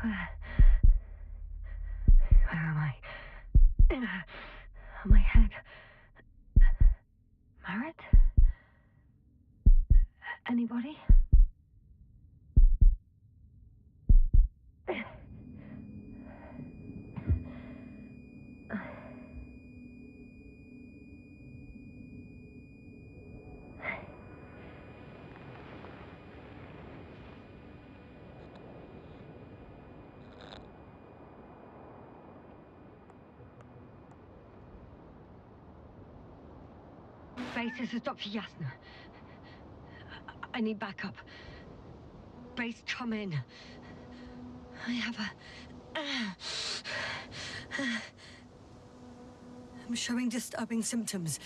Where am I? My head. Married? Anybody? Base, this is Dr. Yasna. I need backup. Base, come in. I have I'm showing disturbing symptoms.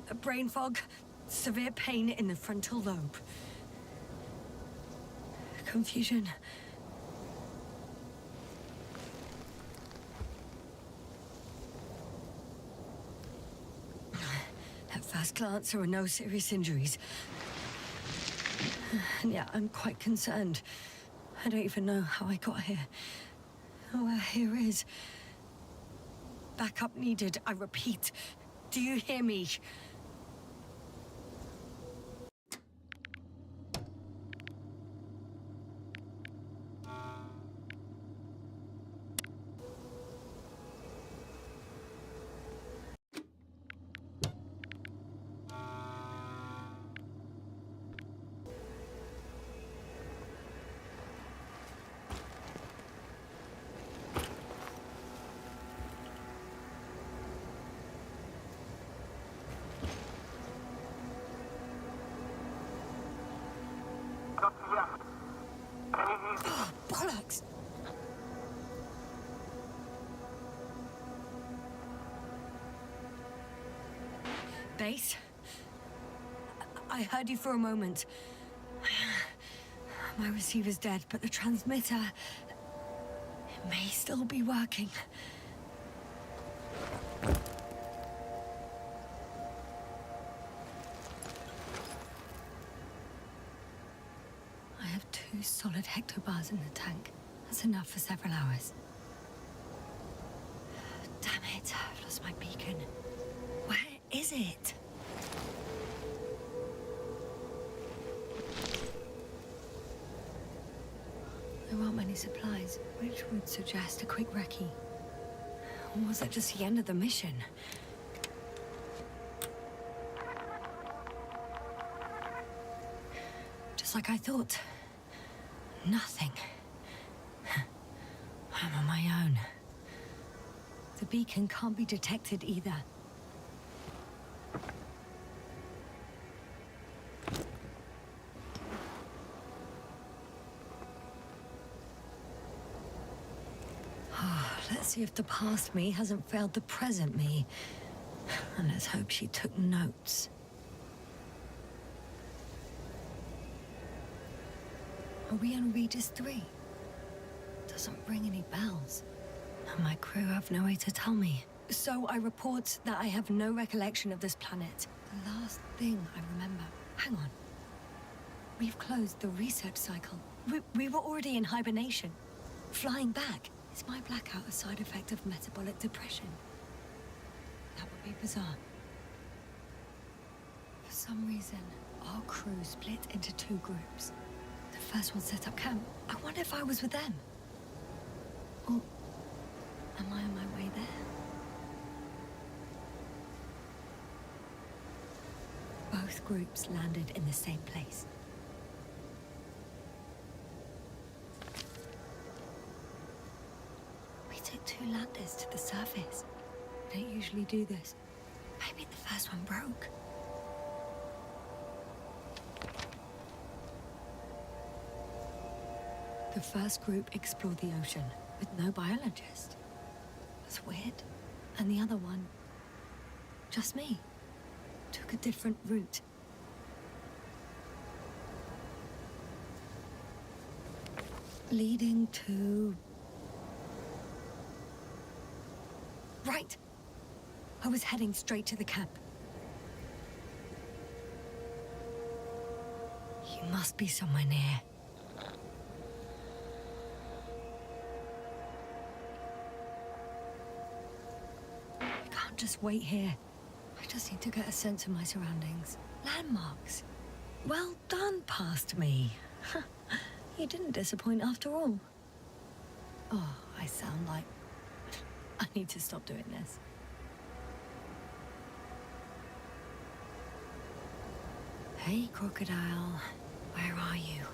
A brain fog, severe pain in the frontal lobe. Confusion. At first glance, there are no serious injuries. And yet, I'm quite concerned. I don't even know how I got here. Or where here is. Backup needed, I repeat. Do you hear me? Bollocks! Base? I heard you for a moment. My receiver's dead, but the transmitter... it may still be working. I have 2 solid hectobars in the tank. That's enough for several hours. Damn it, I've lost my beacon. Where is it? There aren't many supplies, which would suggest a quick recce. Or was that just the end of the mission? Just like I thought. Nothing. I'm on my own. The beacon can't be detected either. Let's see if the past me hasn't failed the present me. And let's hope she took notes. Are we on Regis 3? Doesn't ring any bells. And my crew have no way to tell me. So I report that I have no recollection of this planet. The last thing I remember... Hang on. We've closed the research cycle. We were already in hibernation. Flying back. Is my blackout a side effect of metabolic depression? That would be bizarre. For some reason, our crew split into 2 groups. The first one set up camp. I wonder if I was with them. Or am I on my way there? Both groups landed in the same place. We took 2 landers to the surface. We don't usually do this. Maybe the first one broke. The first group explored the ocean with no biologist. That's weird. And the other one, just me, took a different route. Leading to... Right! I was heading straight to the camp. You must be somewhere near. just wait here. I just need to get a sense of my surroundings. Landmarks. Well done, past me. You didn't disappoint after all. Oh, I sound like... I need to stop doing this. Hey, crocodile. Where are you?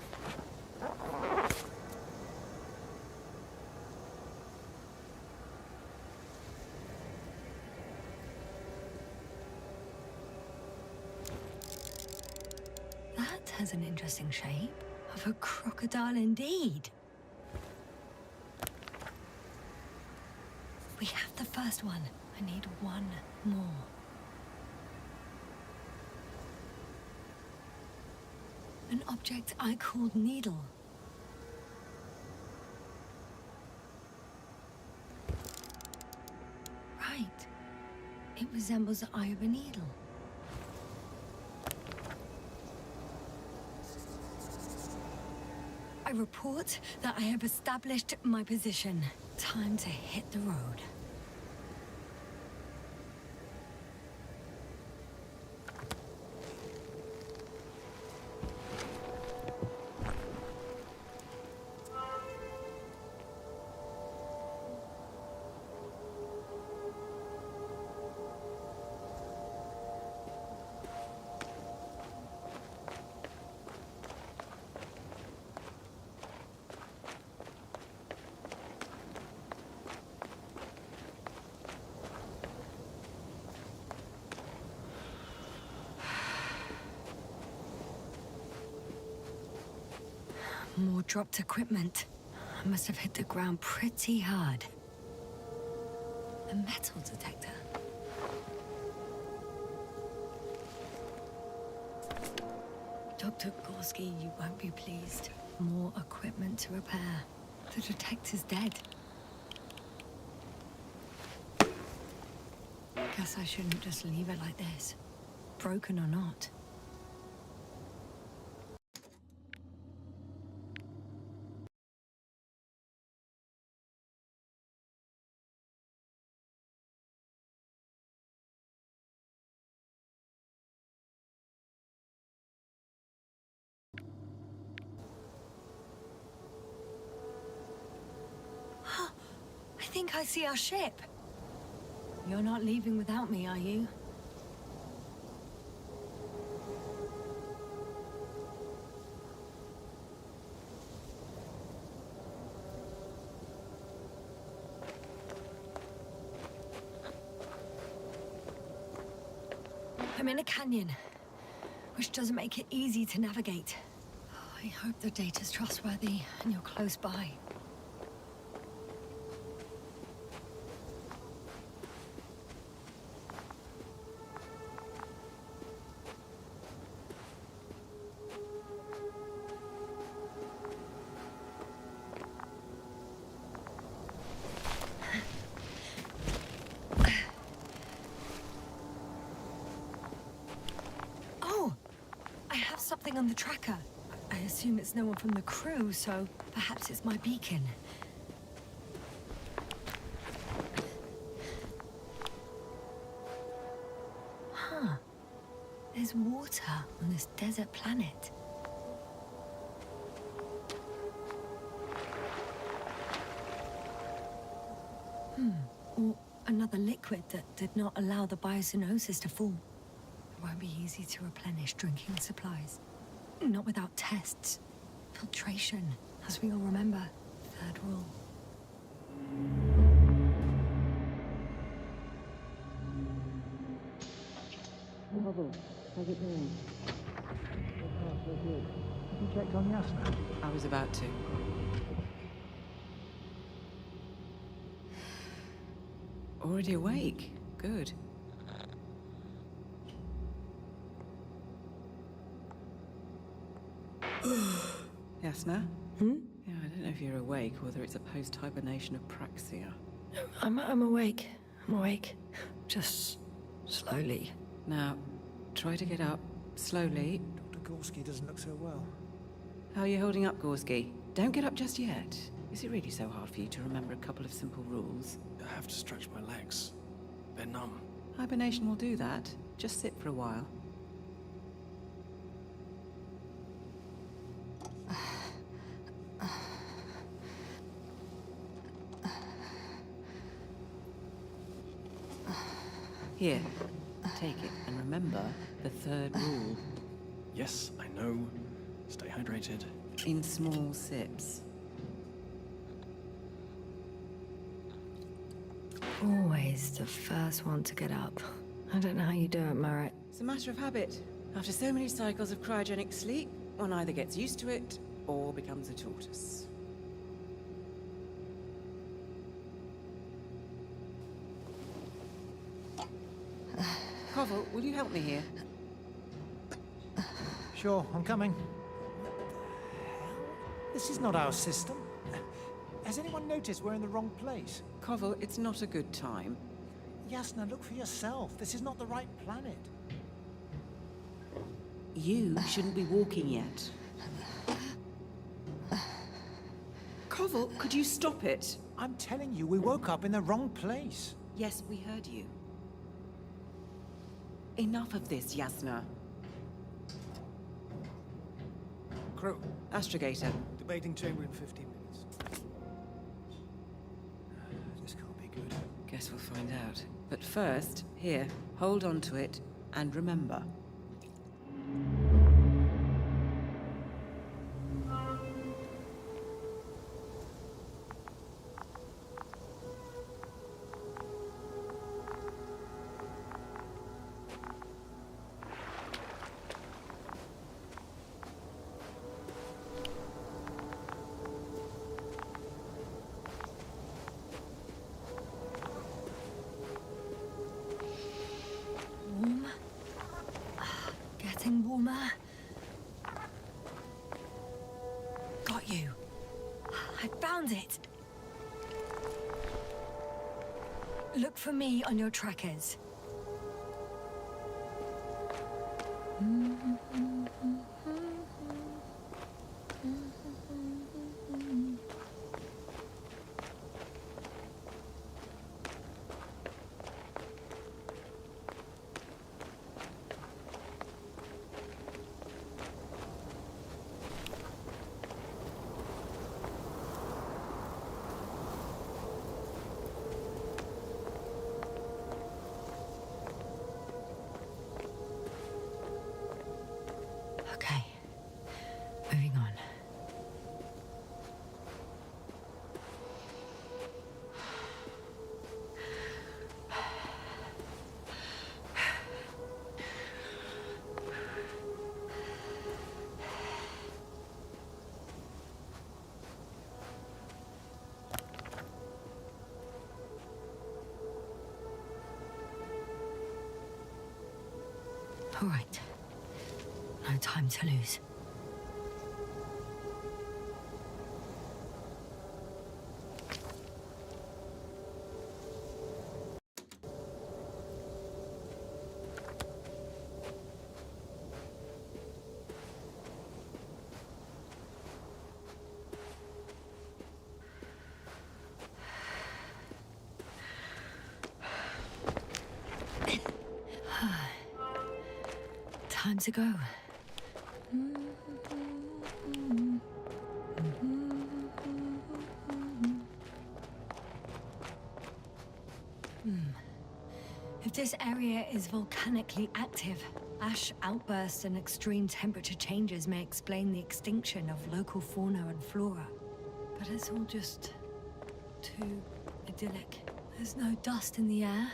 That has an interesting shape. Of a crocodile indeed. We have the first one. I need one more. An object I called needle. Right. It resembles the eye of a needle. I report that I have established my position. Time to hit the road. More dropped equipment. I must have hit the ground pretty hard. A metal detector. Dr. Gorski, you won't be pleased. More equipment to repair. The detector's dead. Guess I shouldn't just leave it like this. Broken or not. I think I see our ship. You're not leaving without me, are you? I'm in a canyon, which doesn't make it easy to navigate. I hope the data's trustworthy and you're close by. Something on the tracker. I assume it's no one from the crew, so perhaps it's my beacon. Huh. There's water on this desert planet. Or another liquid that did not allow the biocenosis to fall. It won't be easy to replenish drinking supplies. Not without tests. Filtration, as we all remember. Third rule. How's it going? So good. Have you checked on Yasna? I was about to. Already awake? Good. Yasna? Hmm? Yeah, I don't know if you're awake, or whether it's a post-hibernation apraxia. I'm awake. I'm awake. Just slowly. Now, try to get up, slowly. Dr. Gorski doesn't look so well. How are you holding up, Gorski? Don't get up just yet. Is it really so hard for you to remember a couple of simple rules? I have to stretch my legs. They're numb. Hibernation will do that. Just sit for a while. Here, take it, and remember the third rule. Yes, I know. Stay hydrated. In small sips. Always the first one to get up. I don't know how you do it, Merritt. It's a matter of habit. After so many cycles of cryogenic sleep, one either gets used to it or becomes a tortoise. Koval, will you help me here? Sure, I'm coming. This is not our system. Has anyone noticed we're in the wrong place? Koval, it's not a good time. Yasna, look for yourself. This is not the right planet. You shouldn't be walking yet. Koval, could you stop it? I'm telling you, we woke up in the wrong place. Yes, we heard you. Enough of this, Yasna. Crew, Astrogator. debating chamber in 15 minutes. This can't be good. Guess we'll find out. But first, here, hold on to it, and remember. Warm. Getting warmer. Got you. I found it. Look for me on your trackers. Okay, moving on. All right. No time to lose. Time to go. If this area is volcanically active, ash outbursts and extreme temperature changes may explain the extinction of local fauna and flora. But it's all just too idyllic. There's no dust in the air.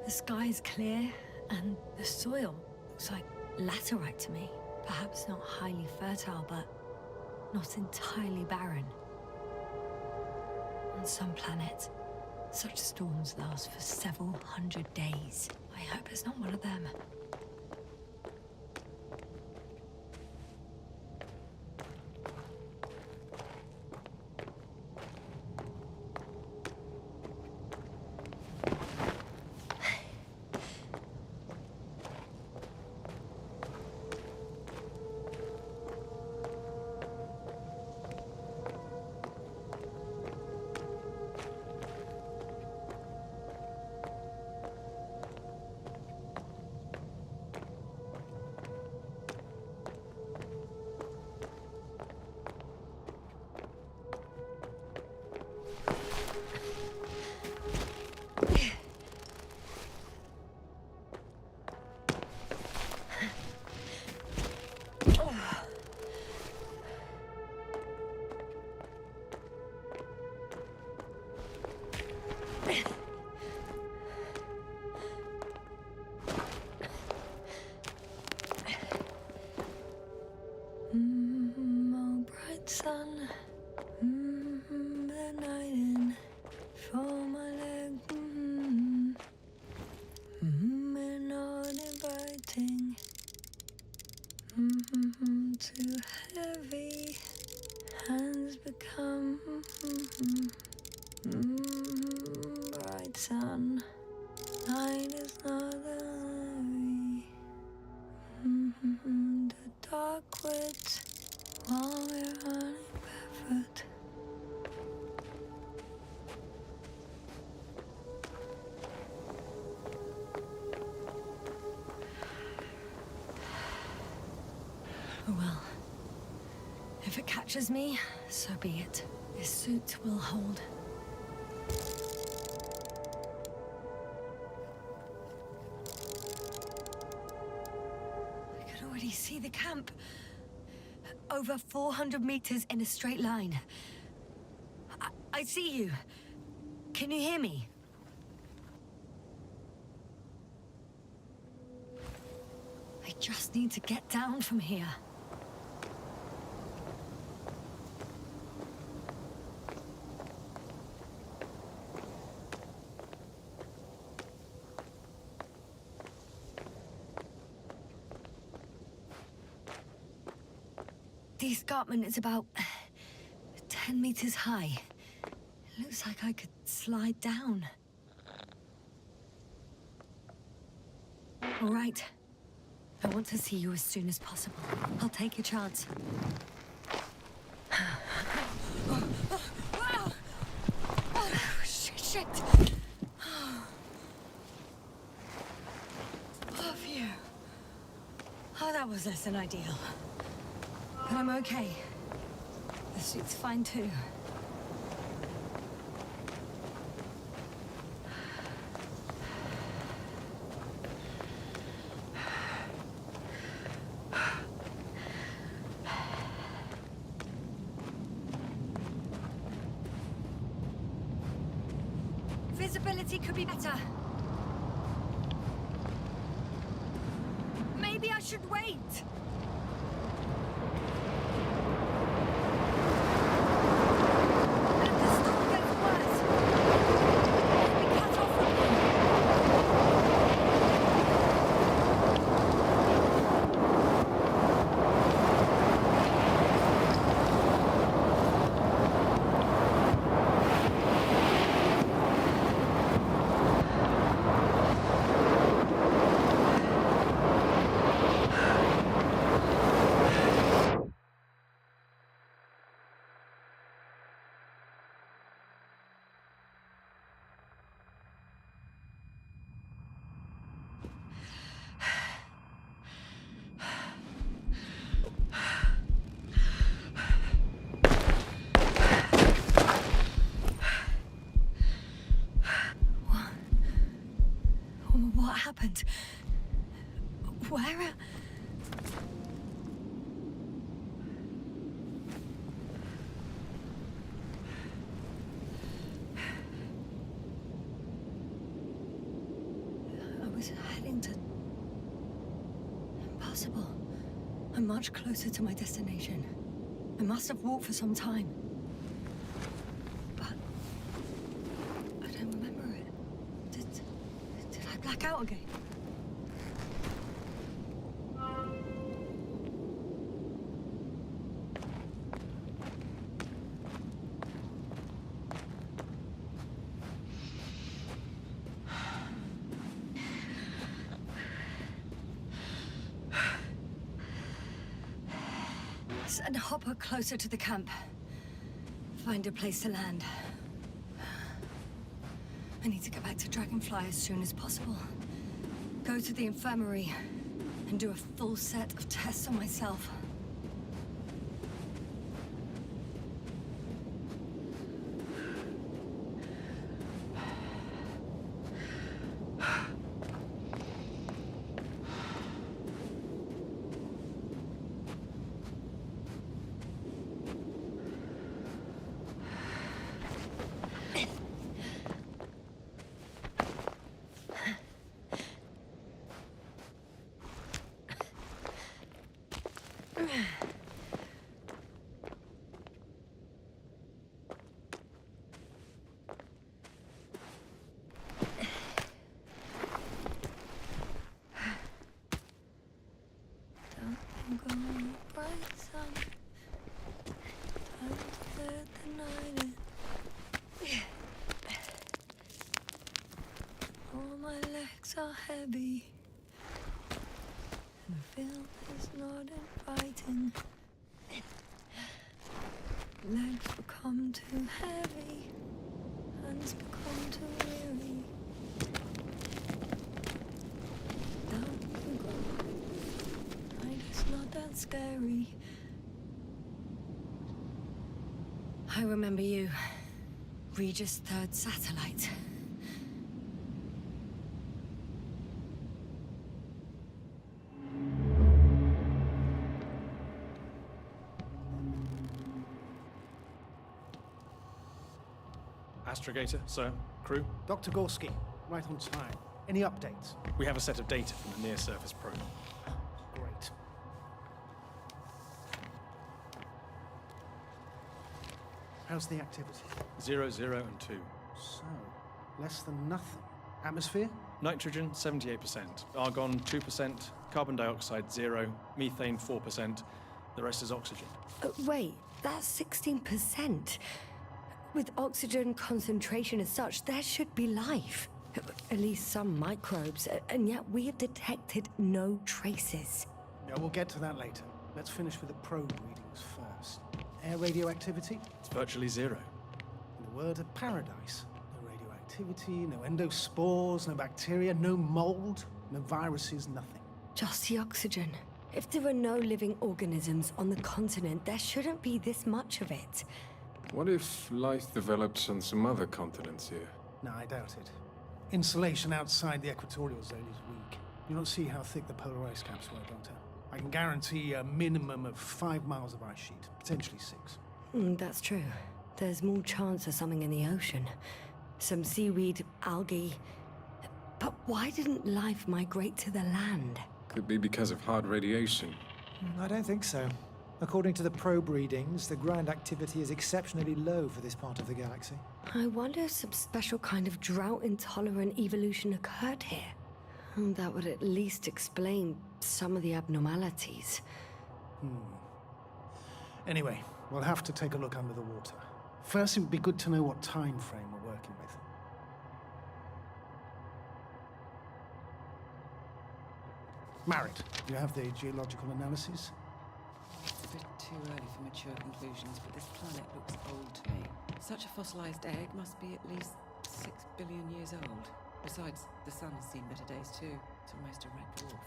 The sky is clear, and the soil looks like laterite to me. Perhaps not highly fertile, but not entirely barren. On some planets, such storms last for several hundred days. I hope it's not one of them. bright sun, the night in for my leg, and not inviting, too heavy, hands become bright sun, night is not early, the dark wits while we're running barefoot. Oh well. If it catches me, so be it. This suit will hold. I can already see the camp. Over 400 meters in a straight line. I see you. Can you hear me? I just need to get down from here. The escarpment is about 10 meters high. It looks like I could slide down. All right. I want to see you as soon as possible. I'll take your chance. Shit. Oh, phew. Oh, that was less than ideal. But I'm okay. The suit's fine too. Visibility could be better. Maybe I should wait. What happened? Where? I was heading to... Impossible. I'm much closer to my destination. I must have walked for some time. But... I don't remember it. Did I black out again? Send a hopper closer to the camp. Find a place to land. I need to get back to Dragonfly as soon as possible. Go to the infirmary and do a full set of tests on myself. go bright sun. Time to let the night in. All my legs are heavy. And the field is not inviting. Legs become too heavy. Hands become too weary. Down you go. Like it's not that scary. I remember you. Regis' third satellite. Astrogator, sir, crew. Dr. Gorski, right on time. Any updates? We have a set of data from the near-surface probe. Great. How's the activity? 0, 0, and 2. So, less than nothing. Atmosphere? Nitrogen, 78%. Argon, 2%. Carbon dioxide, 0. Methane, 4%. The rest is oxygen. Wait, that's 16%. With oxygen concentration as such, there should be life. At least some microbes, and yet we have detected no traces. Yeah, we'll get to that later. Let's finish with the probe readings first. Air radioactivity? It's virtually 0. In a word, a paradise. No radioactivity, no endospores, no bacteria, no mold, no viruses, nothing. Just the oxygen. If there are no living organisms on the continent, there shouldn't be this much of it. What if life develops on some other continents here? No, I doubt it. Insulation outside the equatorial zone is weak. You don't see how thick the polar ice caps were, Doctor. I can guarantee a minimum of 5 miles of ice sheet, potentially 6. That's true. There's more chance of something in the ocean. Some seaweed, algae. But why didn't life migrate to the land? Could be because of hard radiation. I don't think so. According to the probe readings, the ground activity is exceptionally low for this part of the galaxy. I wonder if some special kind of drought-intolerant evolution occurred here. That would at least explain some of the abnormalities. Anyway, we'll have to take a look under the water. First, it would be good to know what time frame we're working with. Marit, do you have the geological analysis? It's a bit too early for mature conclusions, but this planet looks old to me. Such a fossilized egg must be at least 6 billion years old. Besides, the sun has seen better days too. It's almost a red dwarf.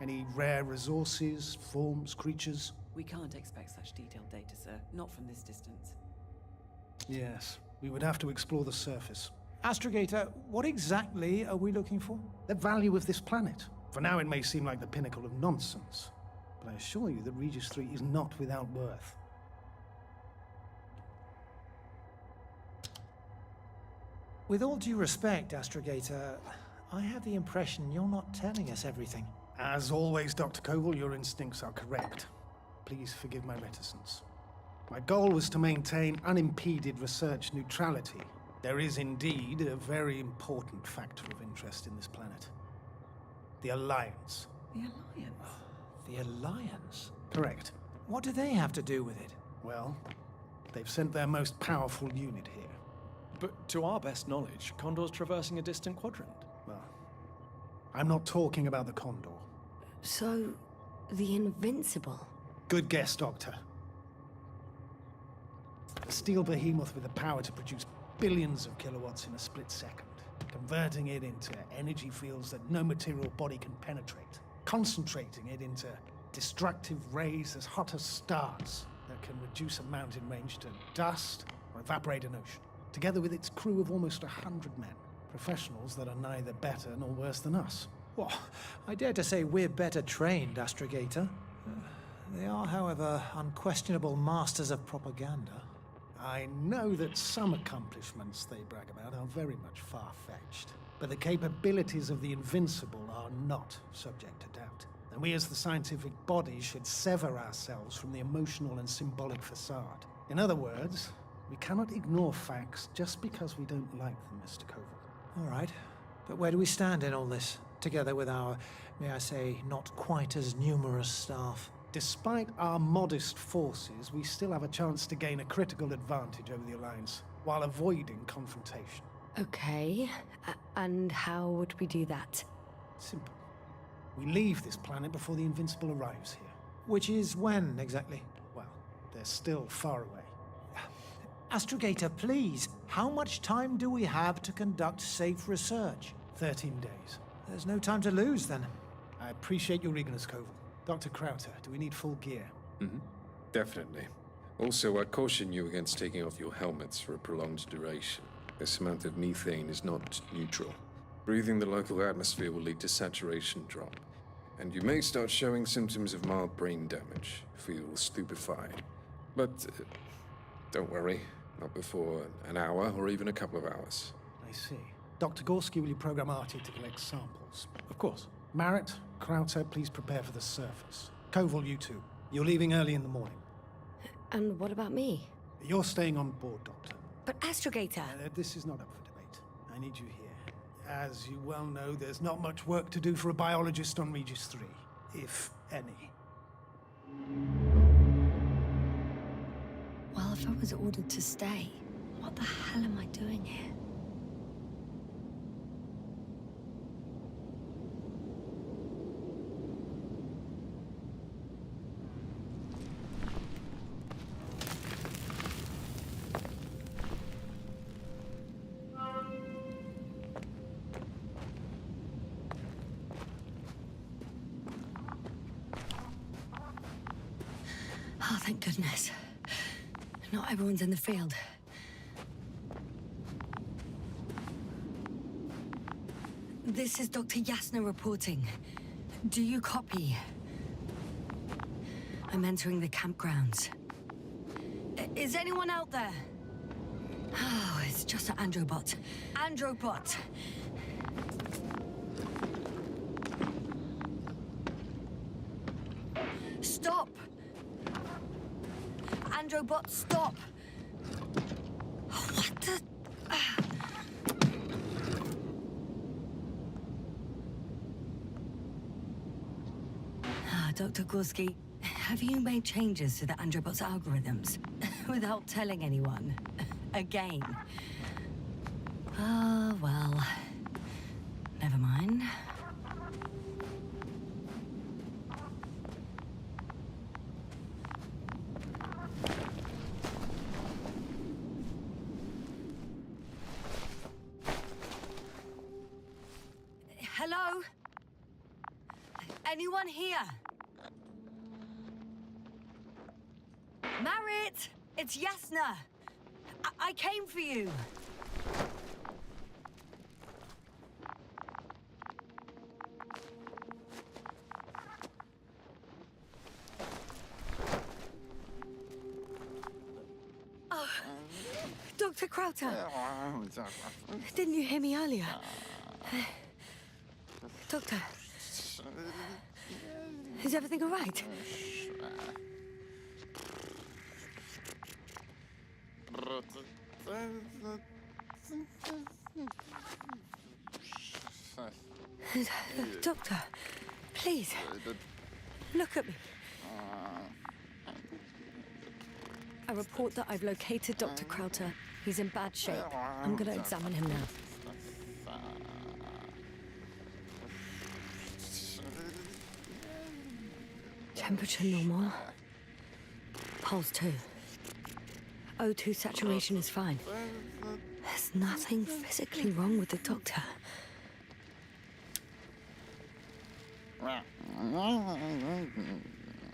Any rare resources, forms, creatures? We can't expect such detailed data, sir. Not from this distance. Yes, we would have to explore the surface. Astrogator, what exactly are we looking for? The value of this planet. For now, it may seem like the pinnacle of nonsense, but I assure you that Regis 3 is not without worth. With all due respect, Astrogator, I have the impression you're not telling us everything. As always, Dr. Koval, your instincts are correct. Please forgive my reticence. My goal was to maintain unimpeded research neutrality. There is indeed a very important factor of interest in this planet. The Alliance. The Alliance? The Alliance? Correct. What do they have to do with it? Well, they've sent their most powerful unit here. But to our best knowledge, Condor's traversing a distant quadrant. Well, I'm not talking about the Condor. So, the Invincible. Good guess, Doctor. A steel behemoth with the power to produce billions of kilowatts in a split second, converting it into energy fields that no material body can penetrate, concentrating it into destructive rays as hot as stars that can reduce a mountain range to dust or evaporate an ocean, together with its crew of almost 100 men, professionals that are neither better nor worse than us. Well, I dare to say we're better trained, Astrogator. They are, however, unquestionable masters of propaganda. I know that some accomplishments they brag about are very much far-fetched, but the capabilities of the Invincible are not subject to doubt. And we as the scientific body should sever ourselves from the emotional and symbolic facade. In other words, we cannot ignore facts just because we don't like them, Mr. Koval. All right, but where do we stand in all this, together with our, may I say, not quite as numerous staff? Despite our modest forces, we still have a chance to gain a critical advantage over the Alliance, while avoiding confrontation. Okay, and how would we do that? Simple. We leave this planet before the Invincible arrives here. Which is when, exactly? Well, they're still far away. Astrogator, please, how much time do we have to conduct safe research? 13 days. There's no time to lose, then. I appreciate your eagerness, Koval. Dr. Crowther, do we need full gear? Definitely. Also, I caution you against taking off your helmets for a prolonged duration. This amount of methane is not neutral. Breathing the local atmosphere will lead to saturation drop, and you may start showing symptoms of mild brain damage, feel stupefied. But don't worry, not before an hour or even a couple of hours. I see. Dr. Gorski, will you program Artie to collect samples? Of course. Marrett, Crowther, please prepare for the surface. Koval, you too. You're leaving early in the morning. And what about me? You're staying on board, Doctor. But Astrogator... This is not up for debate. I need you here. As you well know, there's not much work to do for a biologist on Regis 3, if any. Well, if I was ordered to stay, what the hell am I doing here? Oh, thank goodness. Not everyone's in the field. This is Dr. Yasna reporting. Do you copy? I'm entering the campgrounds. Is anyone out there? Oh, it's just an Androbot. Androbot! Stop! Androbot, stop! What the... Dr. Gorski, have you made changes to the Androbot's algorithms without telling anyone? Again? Oh, well... Never mind. Hello? Anyone here? Marrett! It's Yasna! I came for you! Oh, Dr. Crowther! Didn't you hear me earlier? Doctor, is everything all right? Doctor, please, look at me. I report that I've located Dr. Crowther. He's in bad shape. I'm going to examine him now. Temperature normal. Pulse 2. O2 saturation is fine. There's nothing physically wrong with the doctor.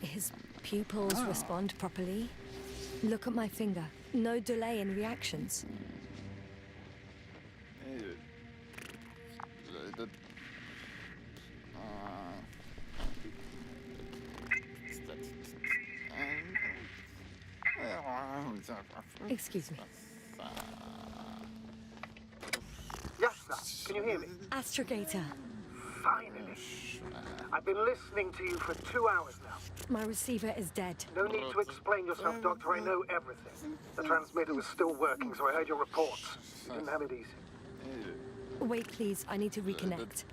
His pupils respond properly. Look at my finger. No delay in reactions. Excuse me. Yasna, can you hear me? Astrogator. Finally. I've been listening to you for 2 hours now. My receiver is dead. No need to explain yourself, Doctor. I know everything. The transmitter was still working, so I heard your reports. You didn't have it easy. Wait, please. I need to reconnect.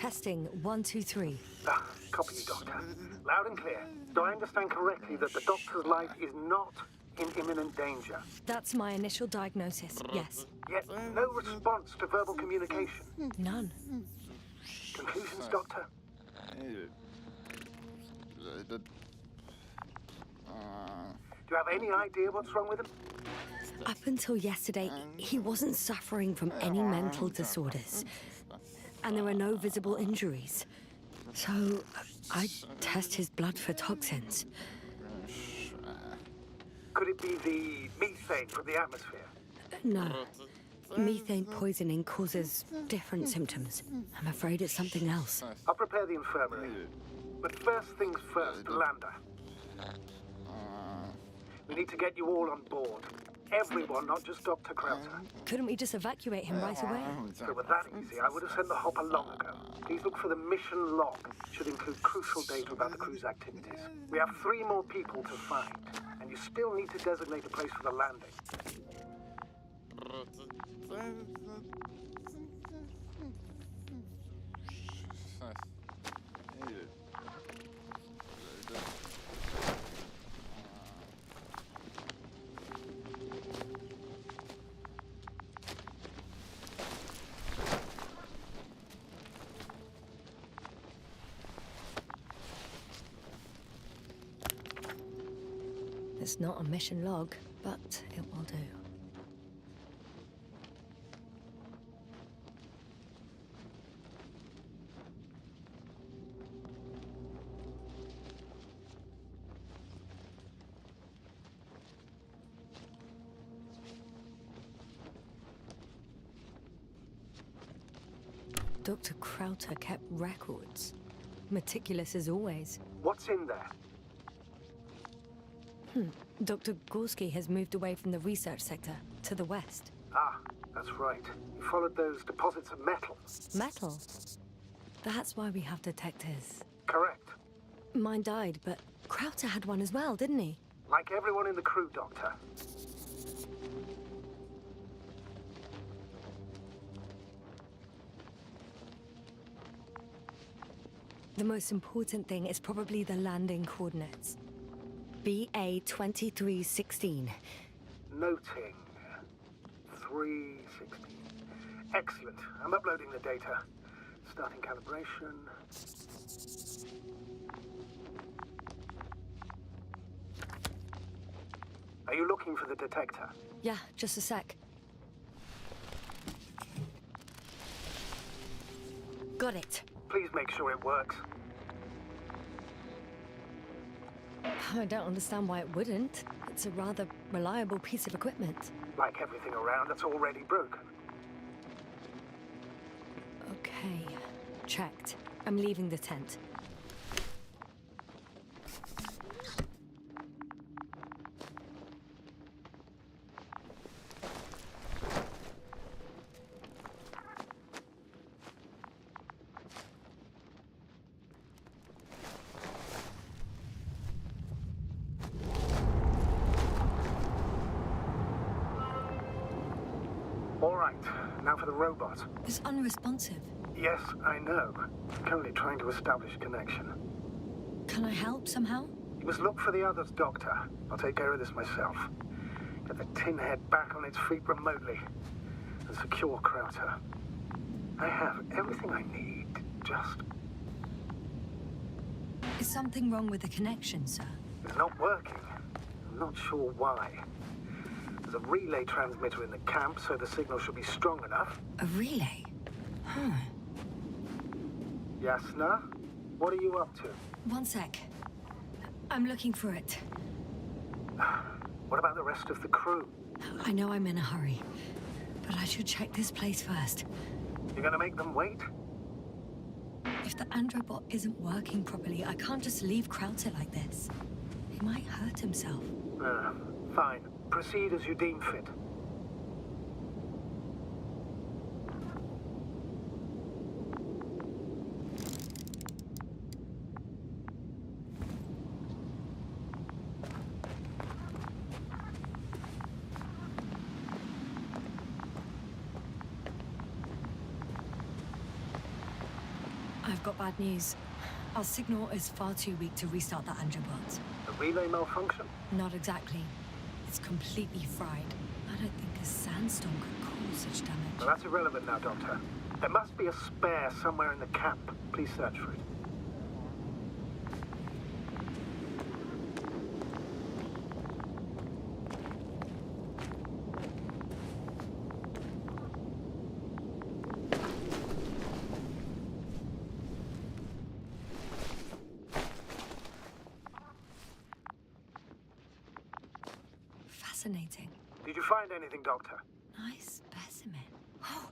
Testing 1, 2, 3. Copy you, Doctor. Loud and clear. Do I understand correctly that the Doctor's life is not in imminent danger? That's my initial diagnosis, yes. Yet no response to verbal communication. None. Conclusions, Doctor? Do you have any idea what's wrong with him? Up until yesterday, he wasn't suffering from any mental disorders. And there were no visible injuries. So, I test his blood for toxins. Could it be the methane from the atmosphere? No. Methane poisoning causes different symptoms. I'm afraid it's something else. I'll prepare the infirmary. But first things first, Lander. We need to get you all on board. Everyone, not just Dr. Krauter. Couldn't we just evacuate him right away? If it were that easy, I would have sent the hopper long ago. Please look for the mission log. It should include crucial data about the crew's activities. We have 3 more people to find, and you still need to designate a place for the landing. It's not a mission log, but it will do. Dr. Krauter kept records. Meticulous as always. What's in there? Dr. Gorski has moved away from the research sector to the west. Ah, that's right. You followed those deposits of metal. Metal? That's why we have detectors. Correct. Mine died, but Krauter had one as well, didn't he? Like everyone in the crew, Doctor. The most important thing is probably the landing coordinates. BA 2316. Noting. 316. Excellent. I'm uploading the data. Starting calibration. Are you looking for the detector? Yeah, just a sec. Got it. Please make sure it works. I don't understand why it wouldn't. It's a rather reliable piece of equipment. Like everything around that's already broken. Okay, checked. I'm leaving the tent. All right, now for the robot. It's unresponsive. Yes, I know. Currently trying to establish a connection. Can I help somehow? You must look for the others, Doctor. I'll take care of this myself. Get the tin head back on its feet remotely. And secure Krauter. I have everything I need. Just... Is something wrong with the connection, sir? It's not working. I'm not sure why. There's a relay transmitter in the camp, so the signal should be strong enough. A relay? Huh. Yasna? What are you up to? One sec. I'm looking for it. What about the rest of the crew? I know I'm in a hurry, but I should check this place first. You're gonna make them wait? If the androbot isn't working properly, I can't just leave Krauter like this. He might hurt himself. Fine. Proceed as you deem fit. got bad news. Our signal is far too weak to restart the Angelbot. The relay malfunction? Not exactly. It's completely fried. I don't think a sandstorm could cause such damage. Well, that's irrelevant now, Doctor. There must be a spare somewhere in the camp. Please search for it. Fascinating. Did you find anything, Doctor? Nice specimen. Oh,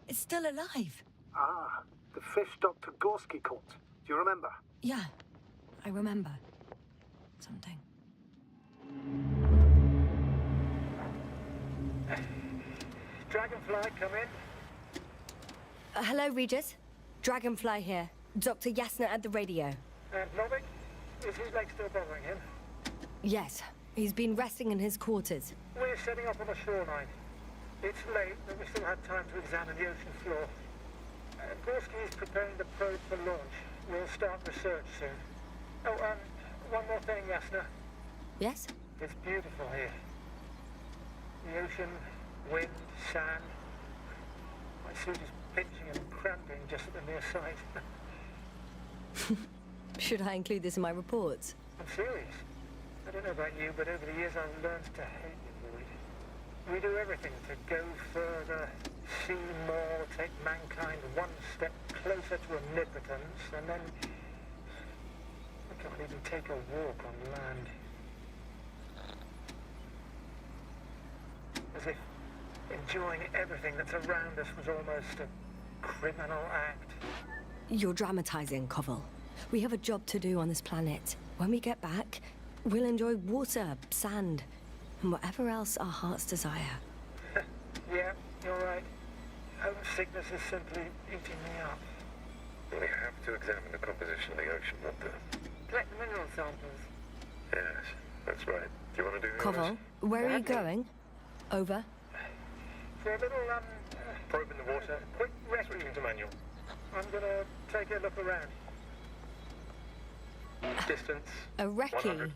it's still alive. Ah, the fish Dr. Gorski caught. Do you remember? Yeah, I remember. Something. Dragonfly, come in. Hello, Regis. Dragonfly here. Dr. Yasna at the radio. And Novik? Is his leg still bothering him? Yes, he's been resting in his quarters. We're setting up on the shoreline. It's late, but we still have time to examine the ocean floor. Gorski is preparing the probe for launch. We'll start research soon. Oh, one more thing, Yasna. Yes? It's beautiful here. The ocean, wind, sand. My suit is pinching and cramping just at the mere sight. Should I include this in my reports? I'm serious. I don't know about you, but over the years I've learned to hate the void. We do everything to go further, see more, take mankind one step closer to omnipotence, and then we can't even take a walk on land. As if enjoying everything that's around us was almost a criminal act. You're dramatizing, Koval. We have a job to do on this planet. When we get back, we'll enjoy water, sand, and whatever else our hearts desire. Yeah, you're right. Homesickness is simply eating me up. We have to examine the composition of the ocean water. Collect the mineral samples. Yes, that's right. Do you want to do Koval, where are you going? Over. For a little, Probe in the water. quick rescue. Switching to manual. I'm gonna take a look around. Distance. A recce? 100.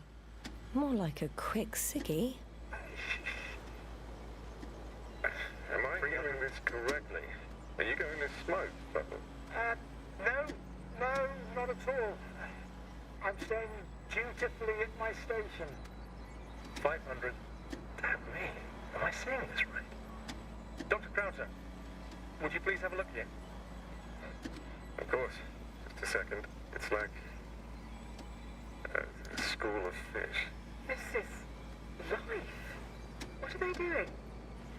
More like a quick ciggy. Am I hearing this correctly? Are you going to smoke, Bubble? No, not at all. I'm staying dutifully at my station. 500. Damn me. Am I seeing this right? Dr. Crowther, would you please have a look here? Of course. Just a second. It's like a school of fish. This is life. What are they doing?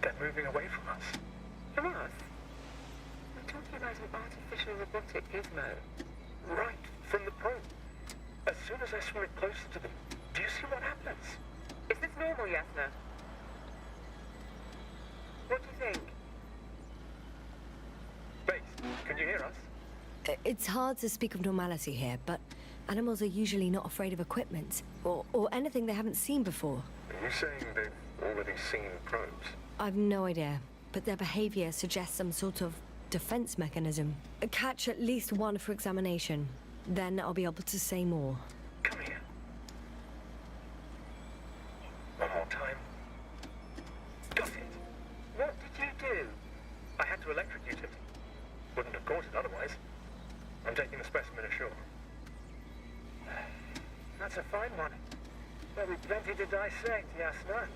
They're moving away from us. From us? We're talking about an artificial robotic gizmo. Right from the probe. As soon as I swim it closer to them, do you see what happens? Is this normal, Yasna? What do you think? Base, can you hear us? It's hard to speak of normality here, but animals are usually not afraid of equipment or anything they haven't seen before. Are you saying they've already seen probes? I've no idea, but their behavior suggests some sort of defense mechanism. Catch at least one for examination. Then I'll be able to say more. Come here. One more time. Got it. What did you do? I had to electrocute it. Wouldn't have caught it otherwise. I'm taking the specimen ashore. That's a fine one. There'll be plenty to dissect, Yasna.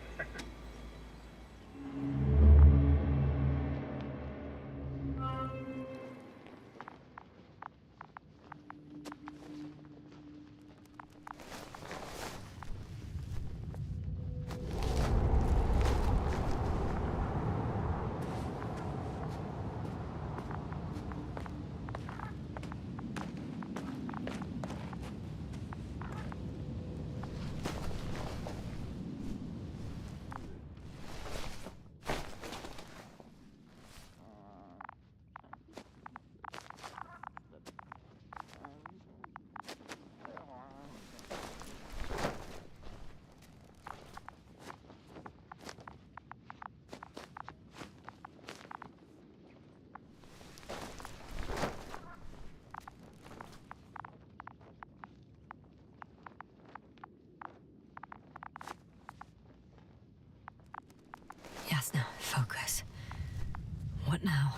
What now?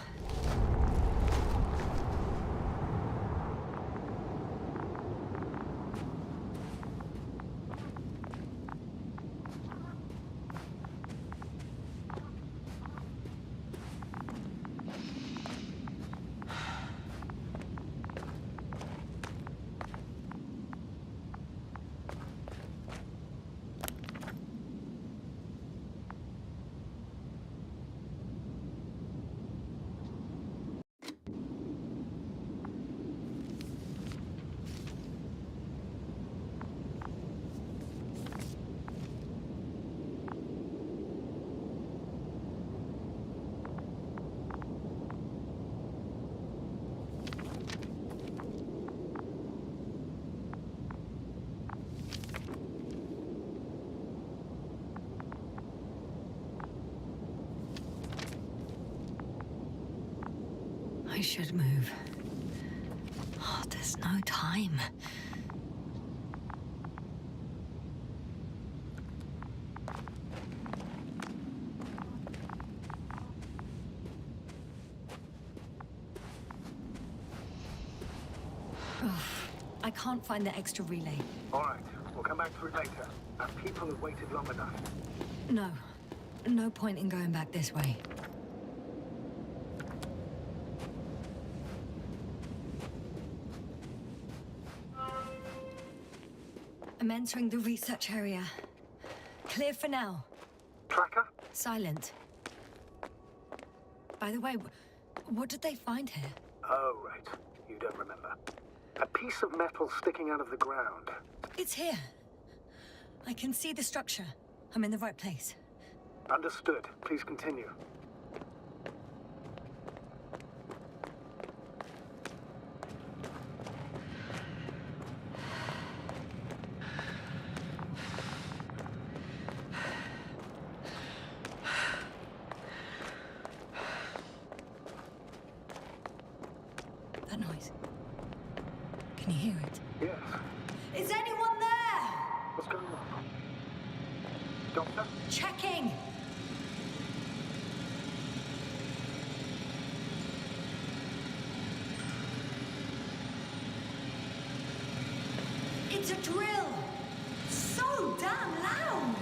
I should move. Oh, there's no time. I can't find the extra relay. All right, we'll come back through later. Our people have waited long enough. No. No point in going back this way. I'm entering the research area. Clear for now. Tracker? Silent. By the way, what did they find here? Oh, right. You don't remember. A piece of metal sticking out of the ground. It's here. I can see the structure. I'm in the right place. Understood. Please continue. That noise. Can you hear it? Yes. Is anyone there? What's going on? Doctor? Checking. It's a drill. So damn loud.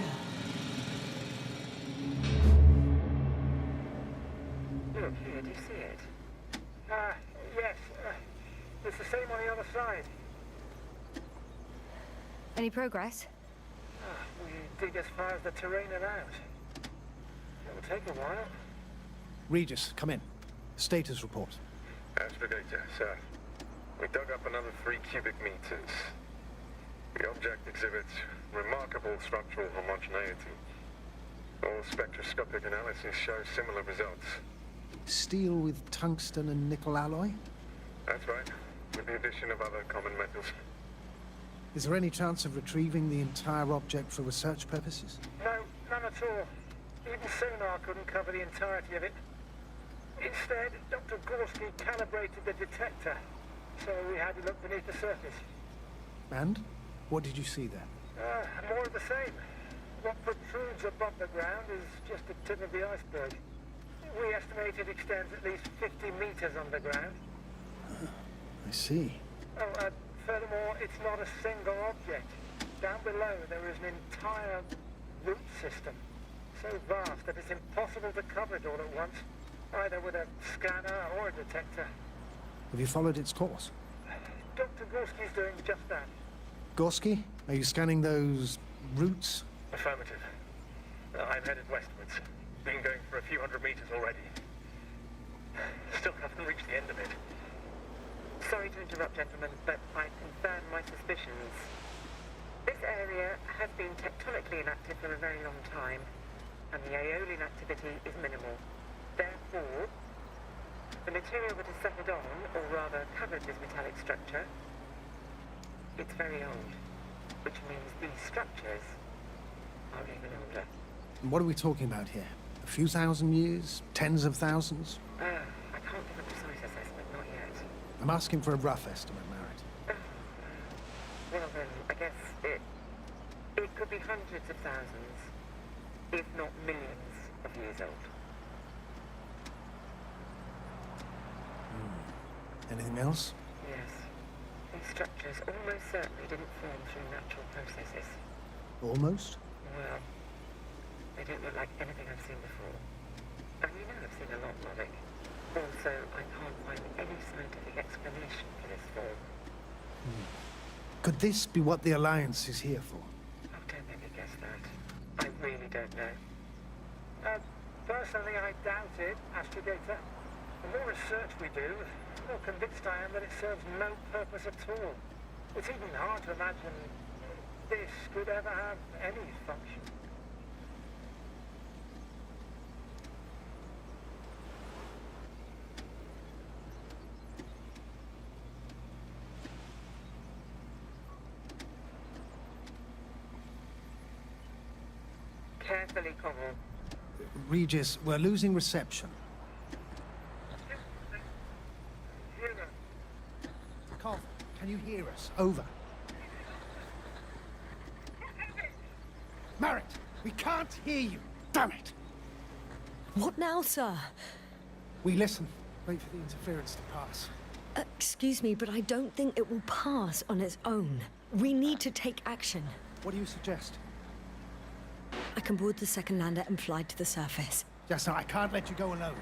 Look here, do you see it? Yes. It's the same on the other side. Any progress? We dig as far as the terrain allows. It'll take a while. Regis, come in. Status report. Astragator, sir. We dug up another 3 cubic meters. The object exhibits remarkable structural homogeneity. All spectroscopic analyses show similar results. Steel with tungsten and nickel alloy? That's right, with the addition of other common metals. Is there any chance of retrieving the entire object for research purposes? No, none at all. Even sonar couldn't cover the entirety of it. Instead, Dr. Gorski calibrated the detector, so we had to look beneath the surface. And? What did you see there? More of the same. What protrudes above the ground is just the tip of the iceberg. We estimate it extends at least 50 meters underground. I see. Oh, furthermore, it's not a single object. Down below, there is an entire root system, so vast that it's impossible to cover it all at once, either with a scanner or a detector. Have you followed its course? Dr. Gorski's doing just that. Gorski, are you scanning those roots? Affirmative. I'm headed westwards. Been going for a few hundred meters already. Still haven't reached the end of it. Sorry to interrupt, gentlemen, but I confirm my suspicions. This area has been tectonically inactive for a very long time, and the aeolian activity is minimal. Therefore, the material that has settled on, or rather covered this metallic structure, it's very old, which means these structures are even older. What are we talking about here? A few thousand years? Tens of thousands? I can't give a precise assessment, not yet. I'm asking for a rough estimate, Merritt. Well then, I guess it could be hundreds of thousands, if not millions of years old. Anything else? Yes. These structures almost certainly didn't form through natural processes. Almost? Well, they don't look like anything I've seen before. And you know I've seen a lot, Lovick. Also, I can't find any scientific explanation for this form. Could this be what the Alliance is here for? Oh, don't make me guess that. I really don't know. Personally, I doubt it, Astrogator. The more research we do, the more convinced I am that it serves no purpose at all. It's even hard to imagine this could ever have any function. Carefully, Connell. Regis, we're losing reception. Cov, can you hear us? Over. Merritt, we can't hear you. Damn it. What now, sir? We listen. Wait for the interference to pass. Excuse me, but I don't think it will pass on its own. We need to take action. What do you suggest? I can board the second lander and fly to the surface. Just now, I can't let you go alone.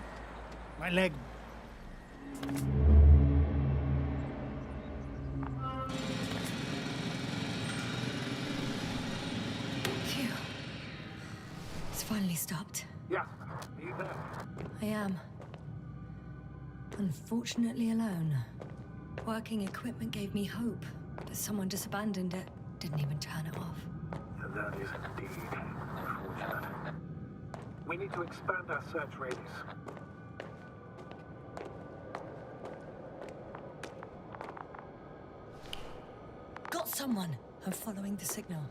My leg... Phew. It's finally stopped. Yeah, are you there? I am. Unfortunately alone. Working equipment gave me hope, but someone just abandoned it. Didn't even turn it off. That is indeed unfortunate. We need to expand our search radius. Got someone! I'm following the signal.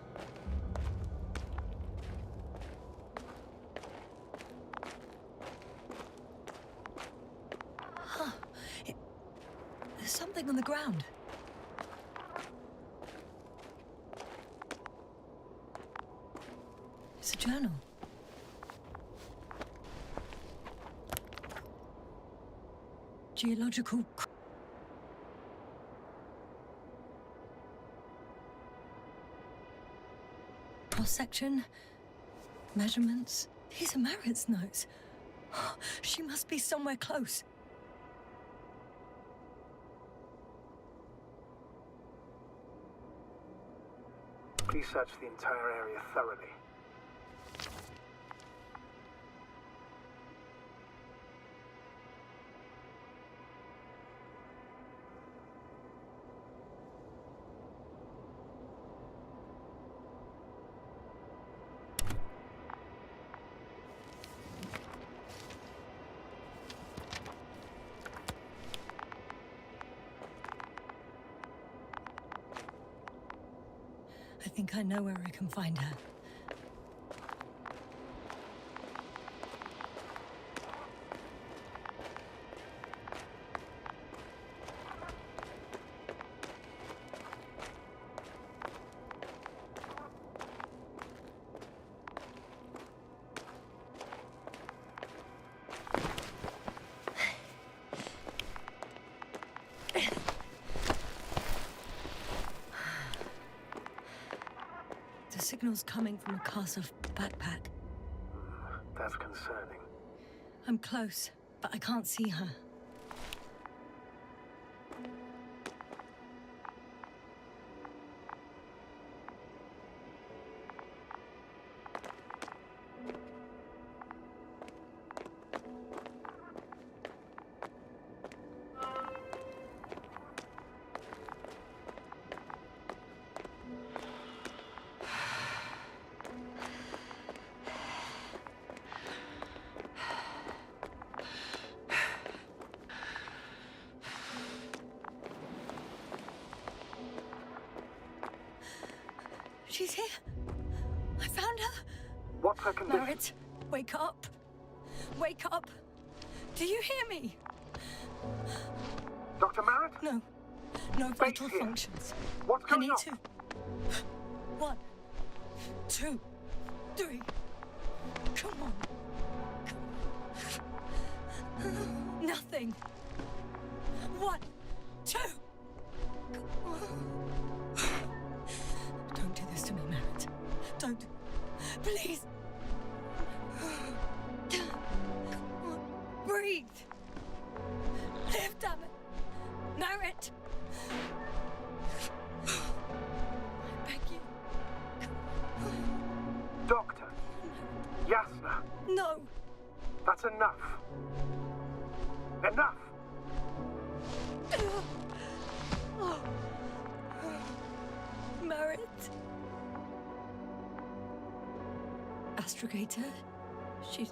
Huh. There's something on the ground. It's a journal. Geological... cross-section, measurements. These are Merritt's notes. She must be somewhere close. Please search the entire area thoroughly. I think I know where I can find her. The signal's coming from a cast-off backpack. That's concerning. I'm close, but I can't see her. She's here. I found her. What's her condition? Merritt, wake up. Wake up. Do you hear me? Dr. Merritt? No. No vital functions. What's I going need on? to. 1, 2, 3. Come on. Nothing. 1, Breathe. Live, damn it. Merit. I beg you. Doctor. Yasna. No. That's enough. Enough! Merit. Astrogator. She's...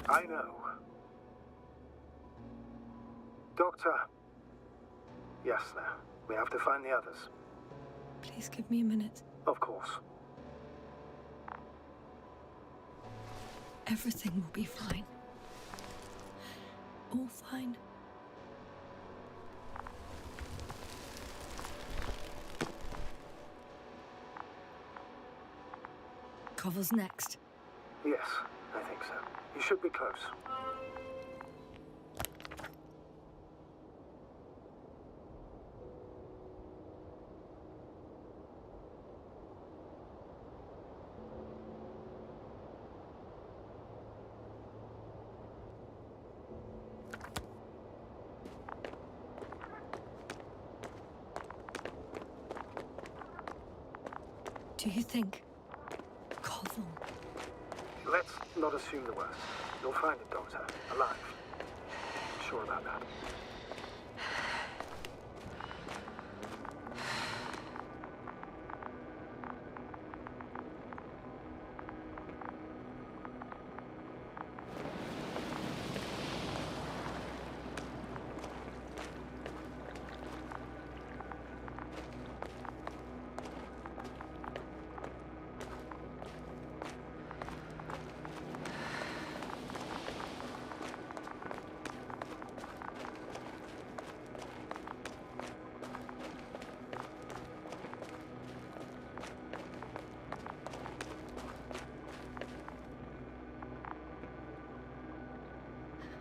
I know. Doctor. Yasna, we have to find the others. Please give me a minute. Of course. Everything will be fine. All fine. Koval's next. Yes, I think so. You should be close. Do you think Koval? Let's not assume the worst. You'll find it, Doctor. Alive. I'm sure about that.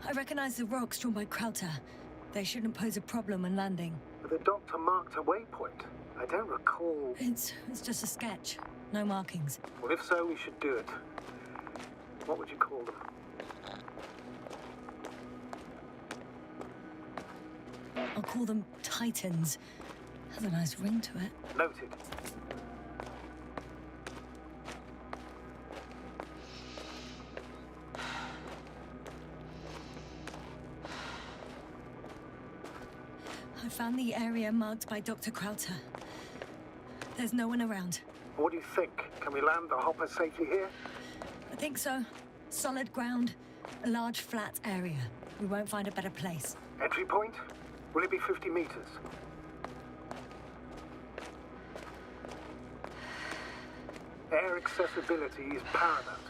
I recognize the rocks drawn by Krauter. They shouldn't pose a problem when landing. But the Doctor marked a waypoint. I don't recall... It's just a sketch. No markings. Well, if so, we should do it. What would you call them? I'll call them Titans. Has a nice ring to it. Noted. I found the area marked by Dr. Krauter. There's no one around. What do you think? Can we land the hopper safely here? I think so. Solid ground, a large flat area. We won't find a better place. Entry point? Will it be 50 meters? Air accessibility is paramount.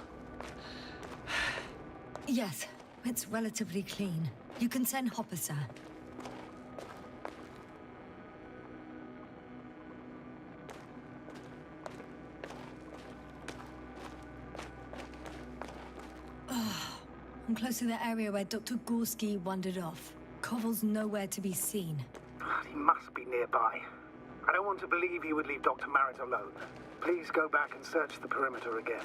Yes, it's relatively clean. You can send Hopper, sir. I'm close to the area where Dr. Gorski wandered off. Koval's nowhere to be seen. He must be nearby. I don't want to believe he would leave Dr. Marrett alone. Please go back and search the perimeter again.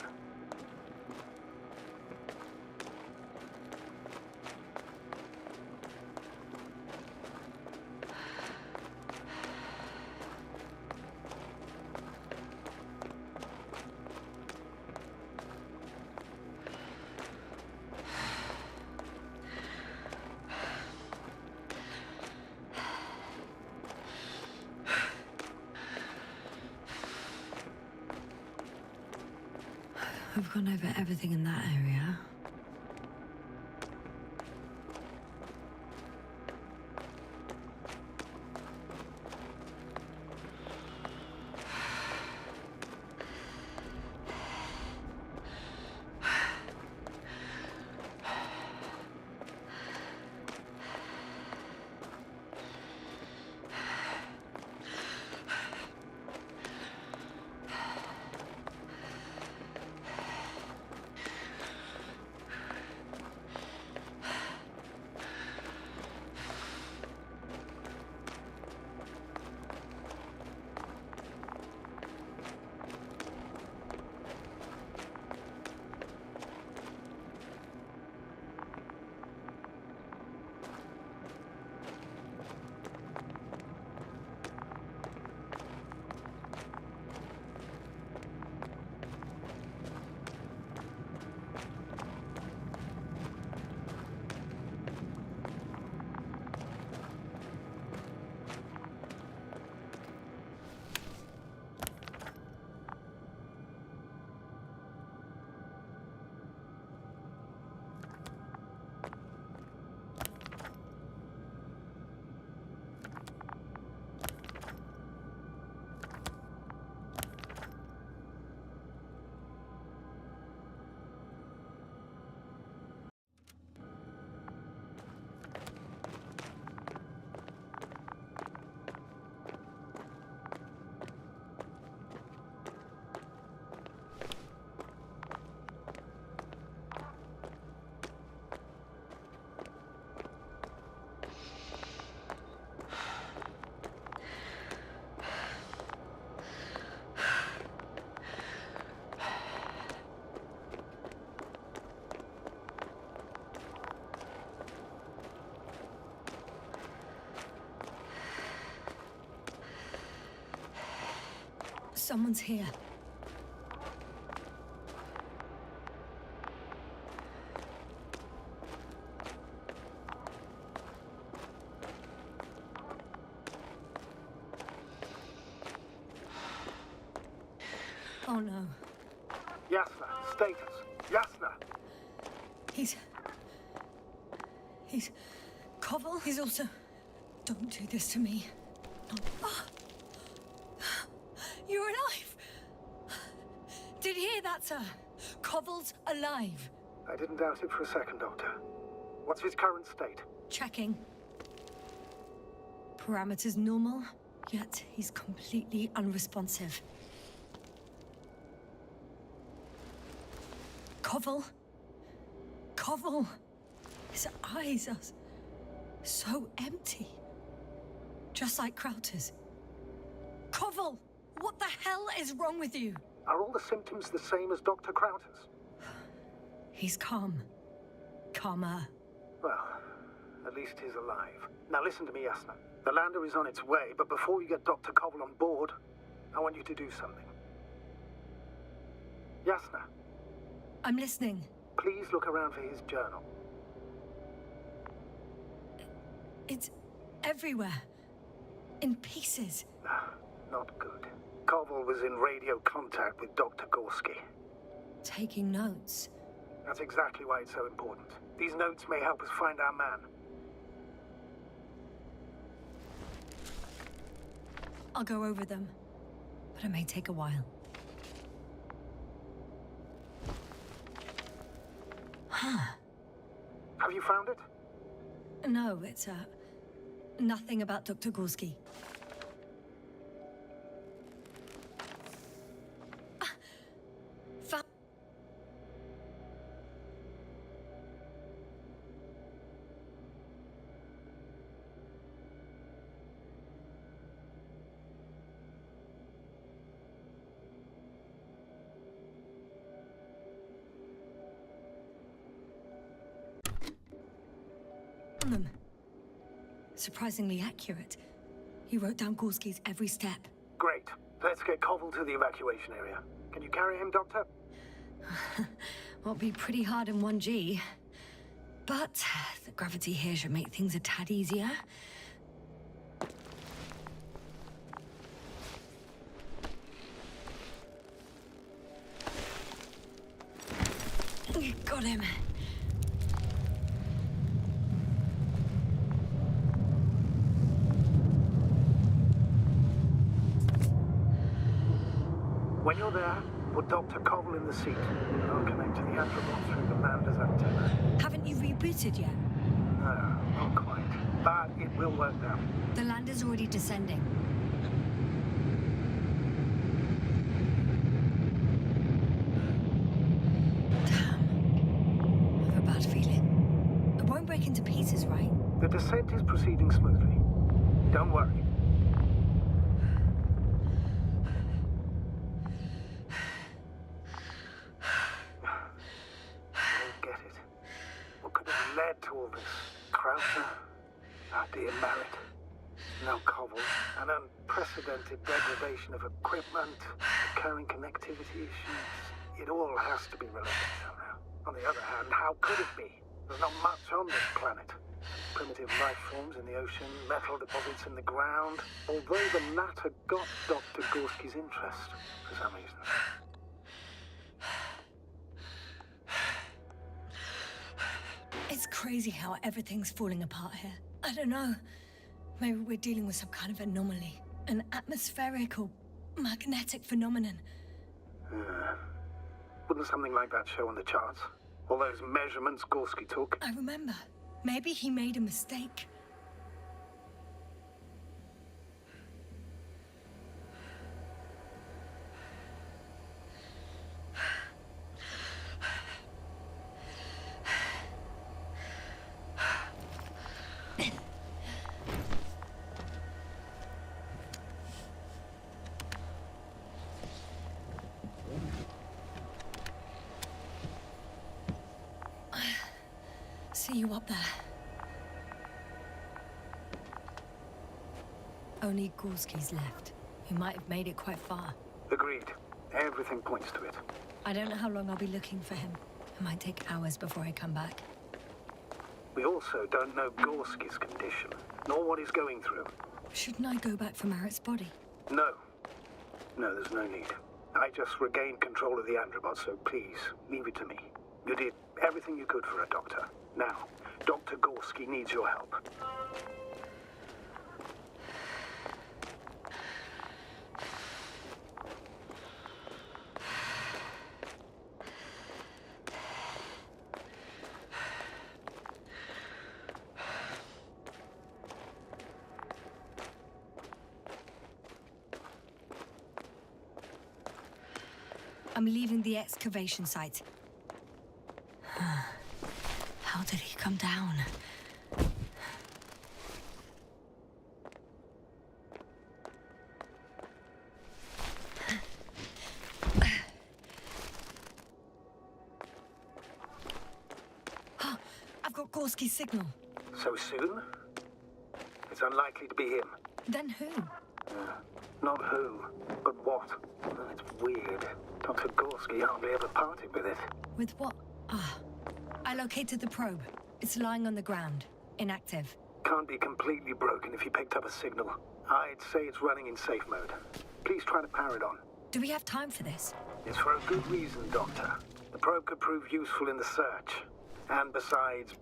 We've gone over everything in that area. Someone's here. Oh no. Yasna, status. Yasna. He's Koval. He's also... Don't do this to me. Not... Oh. You're alive. Did you hear that, sir? Koval's alive. I didn't doubt it for a second, Doctor. What's his current state? Checking. Parameters normal, yet he's completely unresponsive. Koval? Koval! His eyes are so empty. Just like Crowter's. Koval! What the hell is wrong with you? Are all the symptoms the same as Dr. Crowter's? He's calm. Calmer. Well, at least he's alive. Now listen to me, Yasna. The lander is on its way, but before you get Dr. Koval on board, I want you to do something. Yasna. I'm listening. Please look around for his journal. It's everywhere. In pieces. Not good. Koval was in radio contact with Dr. Gorski. Taking notes. That's exactly why it's so important. These notes may help us find our man. I'll go over them, but it may take a while. Huh. Have you found it? No, it's, nothing about Dr. Gorski. Them. Surprisingly accurate. He wrote down Gorski's every step. Great. Let's get Koval to the evacuation area. Can you carry him, Doctor? Will be pretty hard in 1G. But the gravity here should make things a tad easier. Got him. When you're there, put Dr. Koval in the seat, and I'll connect to the Anthrobot through the lander's antenna. Haven't you rebooted yet? No, not quite. But it will work now. The lander's already descending. Damn. I have a bad feeling. It won't break into pieces, right? The descent is proceeding smoothly. Don't worry. To all this. Crowther, our dear Merritt, now Koval, an unprecedented degradation of equipment, recurring connectivity issues. It all has to be related somehow. On the other hand, how could it be? There's not much on this planet. Primitive life forms in the ocean, metal deposits in the ground. Although the latter got Dr. Gorski's interest for some reason. It's crazy how everything's falling apart here. I don't know. Maybe we're dealing with some kind of anomaly. An atmospheric or magnetic phenomenon. Wouldn't something like that show on the charts? All those measurements Gorski took? I remember. Maybe he made a mistake. See you up there. Only Gorski's left. He might have made it quite far. Agreed. Everything points to it. I don't know how long I'll be looking for him. It might take hours before I come back. We also don't know Gorski's condition, nor what he's going through. Shouldn't I go back for Merritt's body? No. No, there's no need. I just regained control of the Androbot, so please, leave it to me. You did everything you could for a doctor. Now, Dr. Gorski needs your help. I'm leaving the excavation site. How did he come down? I've got Gorski's signal. So soon? It's unlikely to be him. Then who? Not who, but what. It's weird. Dr. Gorski hardly ever parted with it. With what? I located the probe. It's lying on the ground, inactive. Can't be completely broken if you picked up a signal. I'd say it's running in safe mode. Please try to power it on. Do we have time for this? It's for a good reason, Doctor. The probe could prove useful in the search. And besides,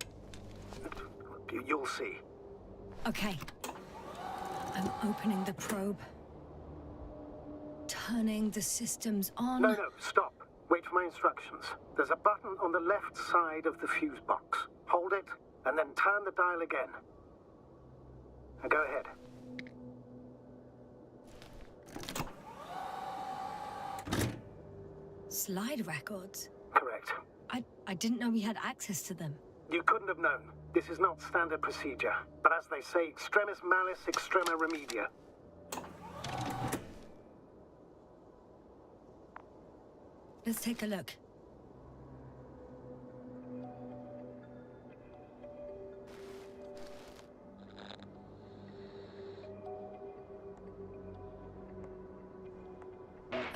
you'll see. Okay. I'm opening the probe. Turning the systems on. No, stop. Wait for my instructions. There's a button on the left side of the fuse box. Hold it, and then turn the dial again. Now go ahead. Slide records? Correct. I didn't know we had access to them. You couldn't have known. This is not standard procedure. But as they say, extremis malis, extrema remedia. Let's take a look.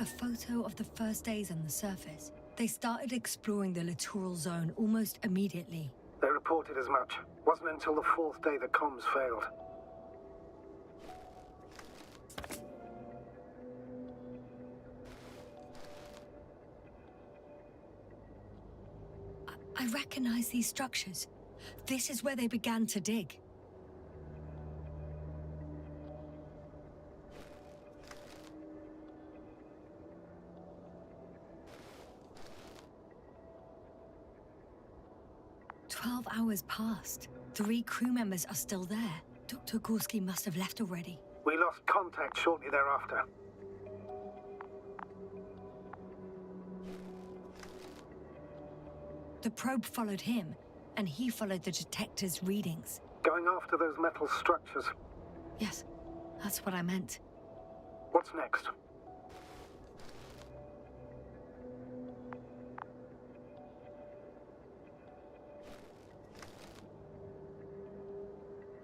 A photo of the first days on the surface. They started exploring the littoral zone almost immediately. They reported as much. Wasn't until the fourth day the comms failed. I recognize these structures. This is where they began to dig. Hours passed. 3 crew members are still there. Dr. Gorski must have left already. We lost contact shortly thereafter. The probe followed him, and he followed the detector's readings. Going after those metal structures. Yes, that's what I meant. What's next?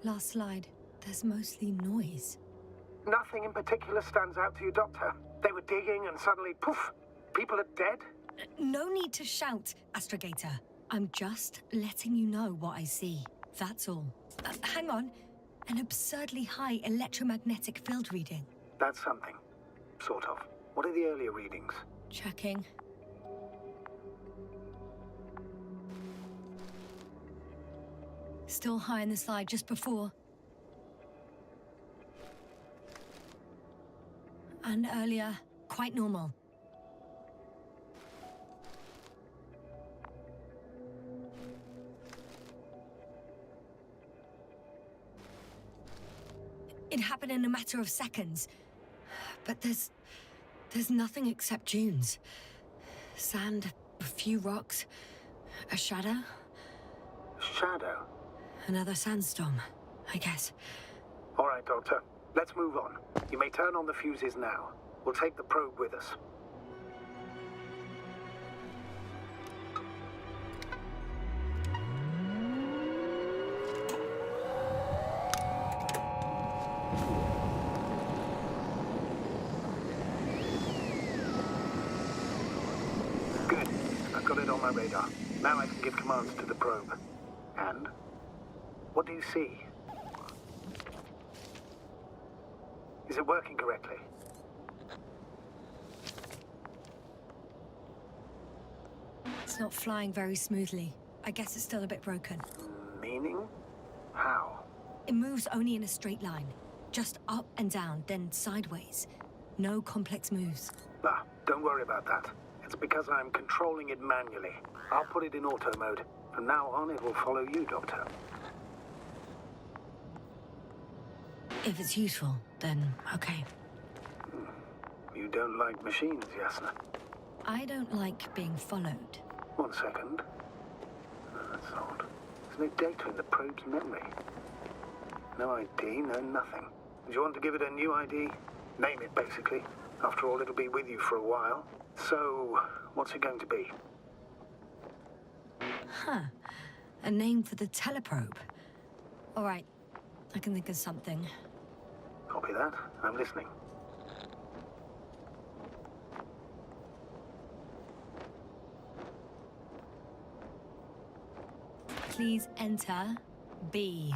Last slide. There's mostly noise. Nothing in particular stands out to you, Doctor. They were digging and suddenly, poof, people are dead? No need to shout, Astrogator. I'm just letting you know what I see. That's all. Hang on. An absurdly high electromagnetic field reading. That's something. Sort of. What are the earlier readings? Checking. Still high in the slide just before. And earlier, quite normal. It happened in a matter of seconds. But there's nothing except dunes. Sand, a few rocks, a shadow. Shadow? Another sandstorm, I guess. All right, Doctor. Let's move on. You may turn on the fuses now. We'll take the probe with us. got it on my radar. Now I can give commands to the probe. And? What do you see? Is it working correctly? It's not flying very smoothly. I guess it's still a bit broken. Meaning? How? It moves only in a straight line. Just up and down, then sideways. No complex moves. Ah, don't worry about that. It's because I'm controlling it manually. I'll put it in auto mode. From now on, it will follow you, Doctor. If it's useful, then okay. You don't like machines, Yasna? I don't like being followed. 1 second. That's odd. There's no data in the probe's memory. No ID, no nothing. Do you want to give it a new ID? Name it, basically. After all, it'll be with you for a while. So, what's it going to be? Huh. A name for the teleprobe. All right. I can think of something. Copy that. I'm listening. Please enter B.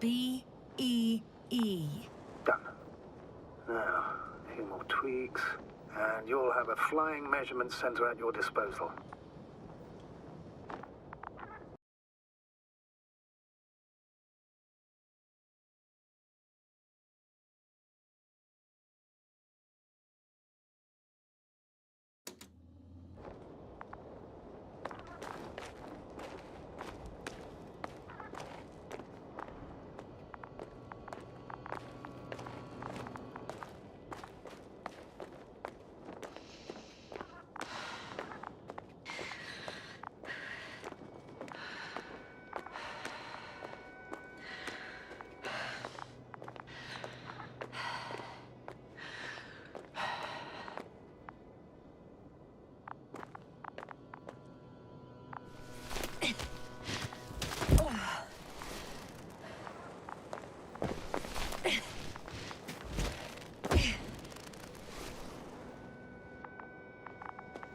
B-E-E. Done. Now, a few more tweaks, and you'll have a flying measurement center at your disposal.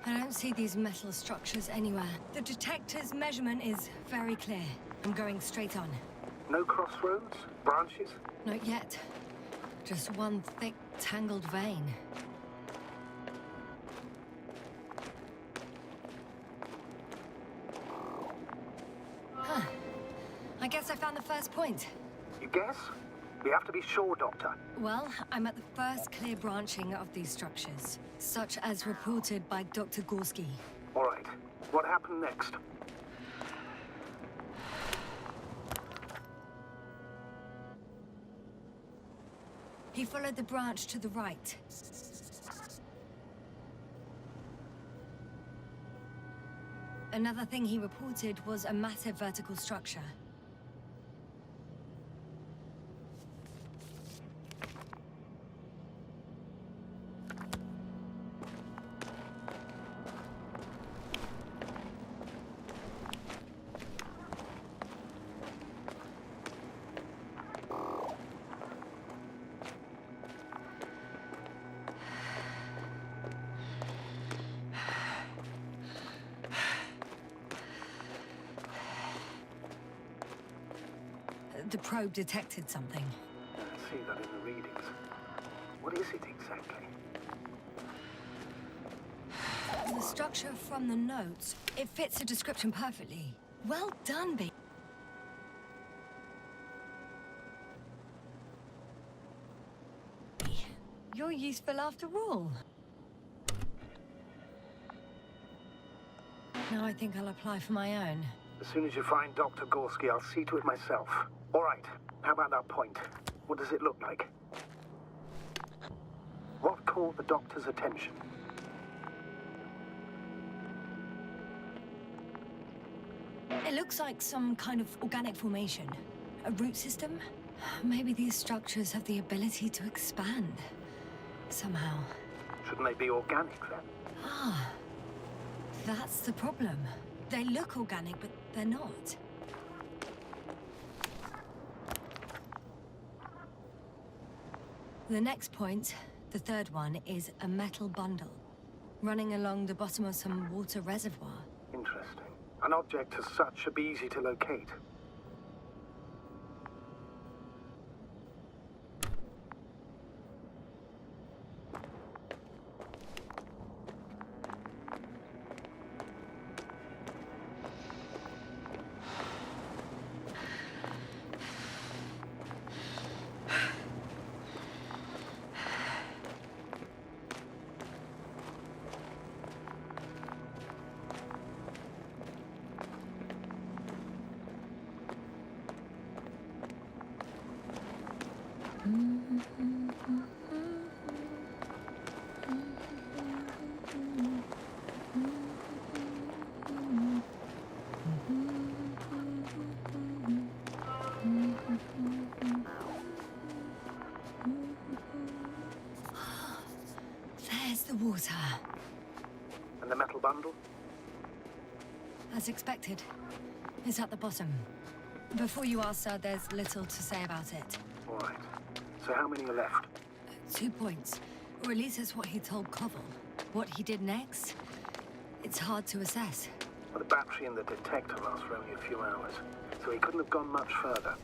I don't see these metal structures anywhere. The detector's measurement is very clear. I'm going straight on. No crossroads? Branches? Not yet. Just one thick, tangled vein. Huh. I guess I found the first point. You guess? We have to be sure, Doctor. Well, I'm at the first clear branching of these structures, such as reported by Dr. Gorski. All right. What happened next? He followed the branch to the right. Another thing he reported was a massive vertical structure. The probe detected something. I see that in the readings. What is it exactly? The structure from the notes. It fits the description perfectly. Well done, babe. You're useful after all. Now I think I'll apply for my own. As soon as you find Dr. Gorski, I'll see to it myself. All right. How about that point? What does it look like? What caught the doctor's attention? It looks like some kind of organic formation. A root system? Maybe these structures have the ability to expand. Somehow. Shouldn't they be organic, then? Ah. That's the problem. They look organic, but they're not. The next point, the third one, is a metal bundle running along the bottom of some water reservoir. An object as such should be easy to locate. There's the water. And the metal bundle? As expected. It's at the bottom. Before you ask, sir, there's little to say about it. All right. So how many are left? 2 points. Or at least that's what he told Koval. What he did next, it's hard to assess. Well, the battery and the detector last for only a few hours, so he couldn't have gone much further.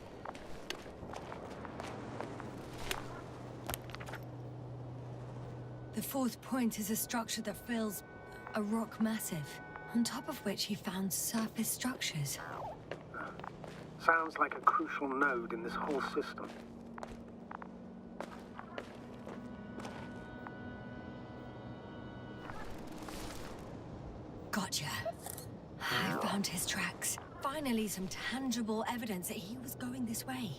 The 4th point is a structure that fills a rock massive, on top of which he found surface structures. Sounds like a crucial node in this whole system. Gotcha. I found his tracks. Finally, some tangible evidence that he was going this way.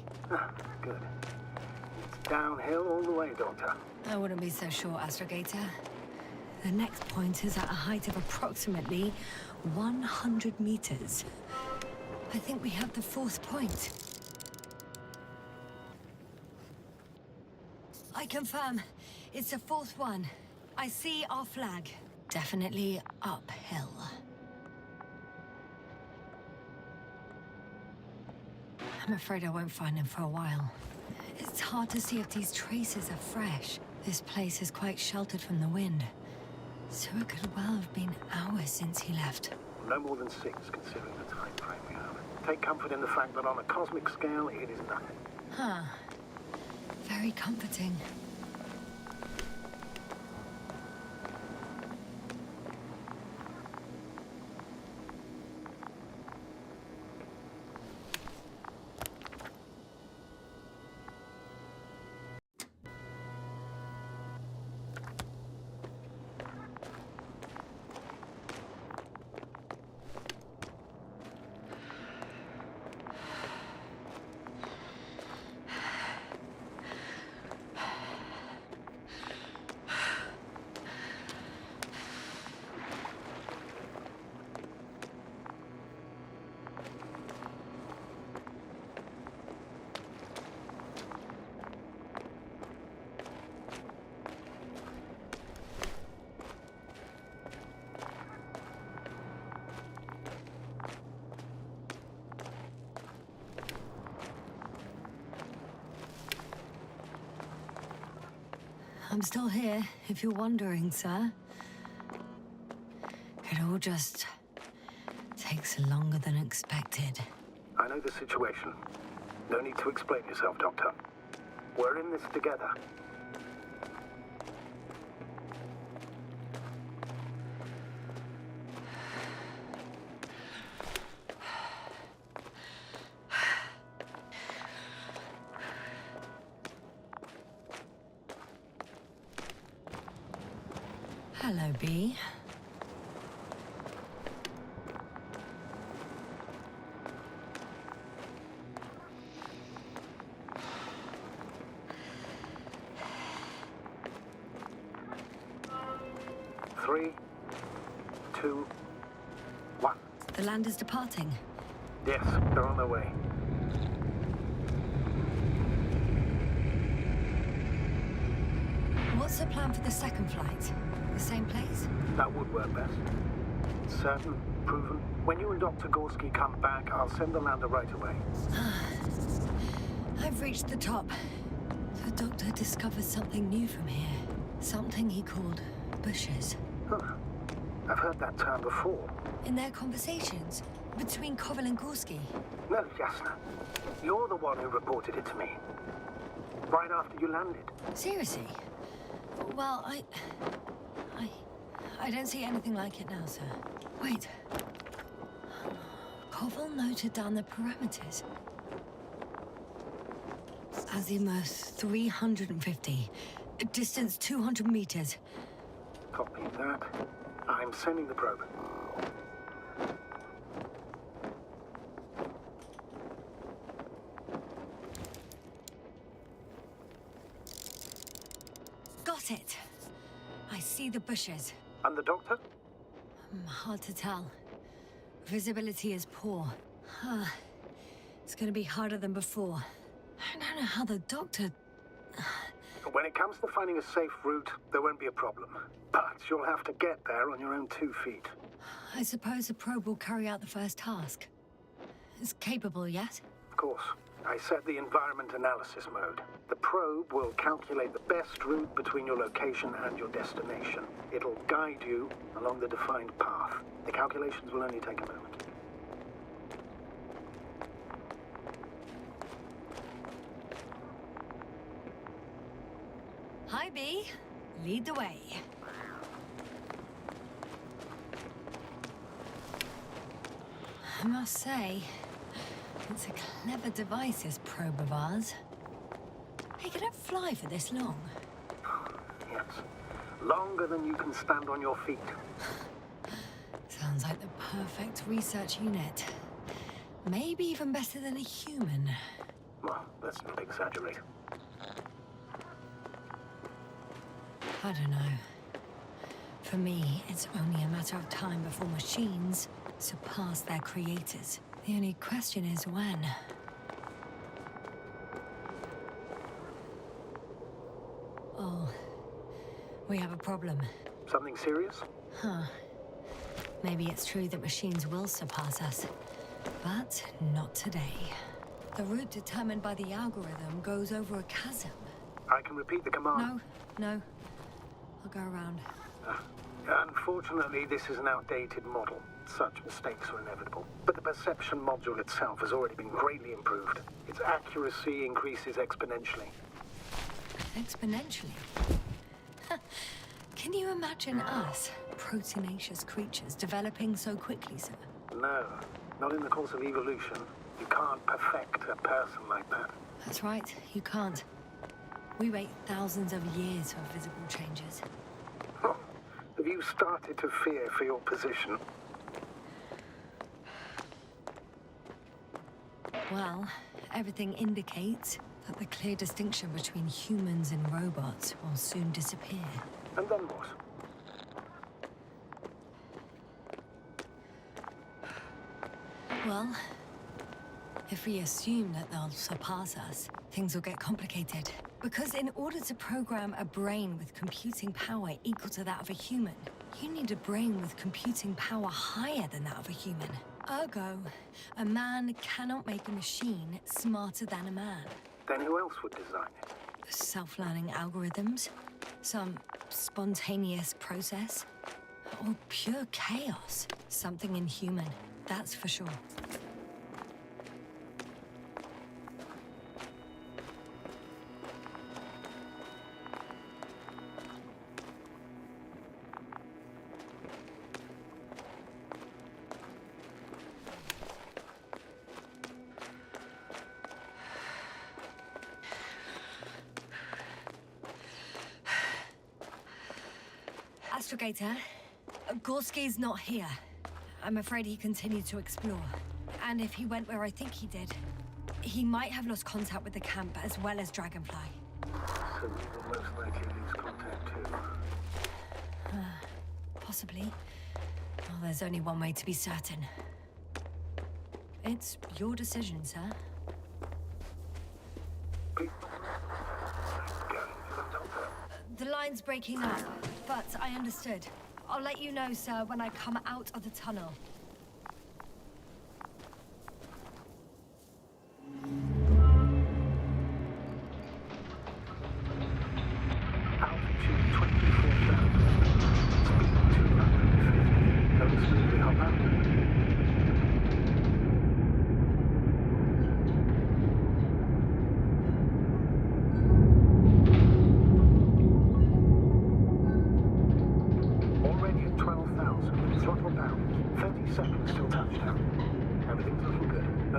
Good. It's downhill all the way, Doctor. I wouldn't be so sure, Astrogator. The next point is at a height of approximately 100 meters. I think we have the 4th point. I confirm. It's the 4th one. I see our flag. Definitely uphill. I'm afraid I won't find him for a while. It's hard to see if these traces are fresh. This place is quite sheltered from the wind. So it could well have been hours since he left. No more than 6, considering the time frame we have. Take comfort in the fact that on a cosmic scale, it is nothing. Huh. Very comforting. I'm still here, if you're wondering, sir. It all just takes longer than expected. I know the situation. No need to explain yourself, Doctor. We're in this together. Hello, B. Three, two, one. The land is departing. Yes, they're on their way. What's the plan for the second flight? The same place? That would work best. Certain, proven. When you and Dr. Gorski come back, I'll send the lander right away. I've reached the top. The doctor discovered something new from here. Something he called bushes. Huh. I've heard that term before. In their conversations between Koval and Gorski. No, Jasna. You're the one who reported it to me. Right after you landed. Seriously? Well, I don't see anything like it now, sir. Wait. Koval noted down the parameters. Azimuth 350. Distance 200 meters. Copy that. I'm sending the probe. Got it. I see the bushes. And the doctor? Hard to tell. Visibility is poor. It's gonna be harder than before. I don't know how the doctor... When it comes to finding a safe route, there won't be a problem. But you'll have to get there on your own 2 feet. I suppose the probe will carry out the first task. It's capable yet? Of course. I set the environment analysis mode. The probe will calculate the best route between your location and your destination. It'll guide you along the defined path. The calculations will only take a moment. Hi, B. Lead the way. I must say, it's a clever device, this probe of ours. Hey, can it fly for this long? Yes. Longer than you can stand on your feet. Sounds like the perfect research unit. Maybe even better than a human. Well, let's not exaggerate. I don't know. For me, it's only a matter of time before machines surpass their creators. The only question is when. Oh, we have a problem. Something serious? Huh. Maybe it's true that machines will surpass us, but not today. The route determined by the algorithm goes over a chasm. I can repeat the command. No. I'll go around. Unfortunately, this is an outdated model. Such mistakes are inevitable. But the perception module itself has already been greatly improved. Its accuracy increases exponentially. Exponentially? Can you imagine us, proteinaceous creatures, developing so quickly, sir? No, not in the course of evolution. You can't perfect a person like that. That's right, you can't. We wait thousands of years for visible changes. Have you started to fear for your position? Well, everything indicates that the clear distinction between humans and robots will soon disappear. And then what? Well, if we assume that they'll surpass us, things will get complicated. Because in order to program a brain with computing power equal to that of a human, you need a brain with computing power higher than that of a human. Ergo, a man cannot make a machine smarter than a man. Then who else would design it? Self-learning algorithms? Some spontaneous process? Or pure chaos? Something inhuman, that's for sure. Astrogator, Gorski's not here. I'm afraid he continued to explore. And if he went where I think he did, he might have lost contact with the camp as well as Dragonfly. So we will most likely lose contact too. Possibly. Well, there's only one way to be certain. It's your decision, sir. The line's breaking up, but I understood. I'll let you know, sir, when I come out of the tunnel. Altitude 24,000. Speed 250.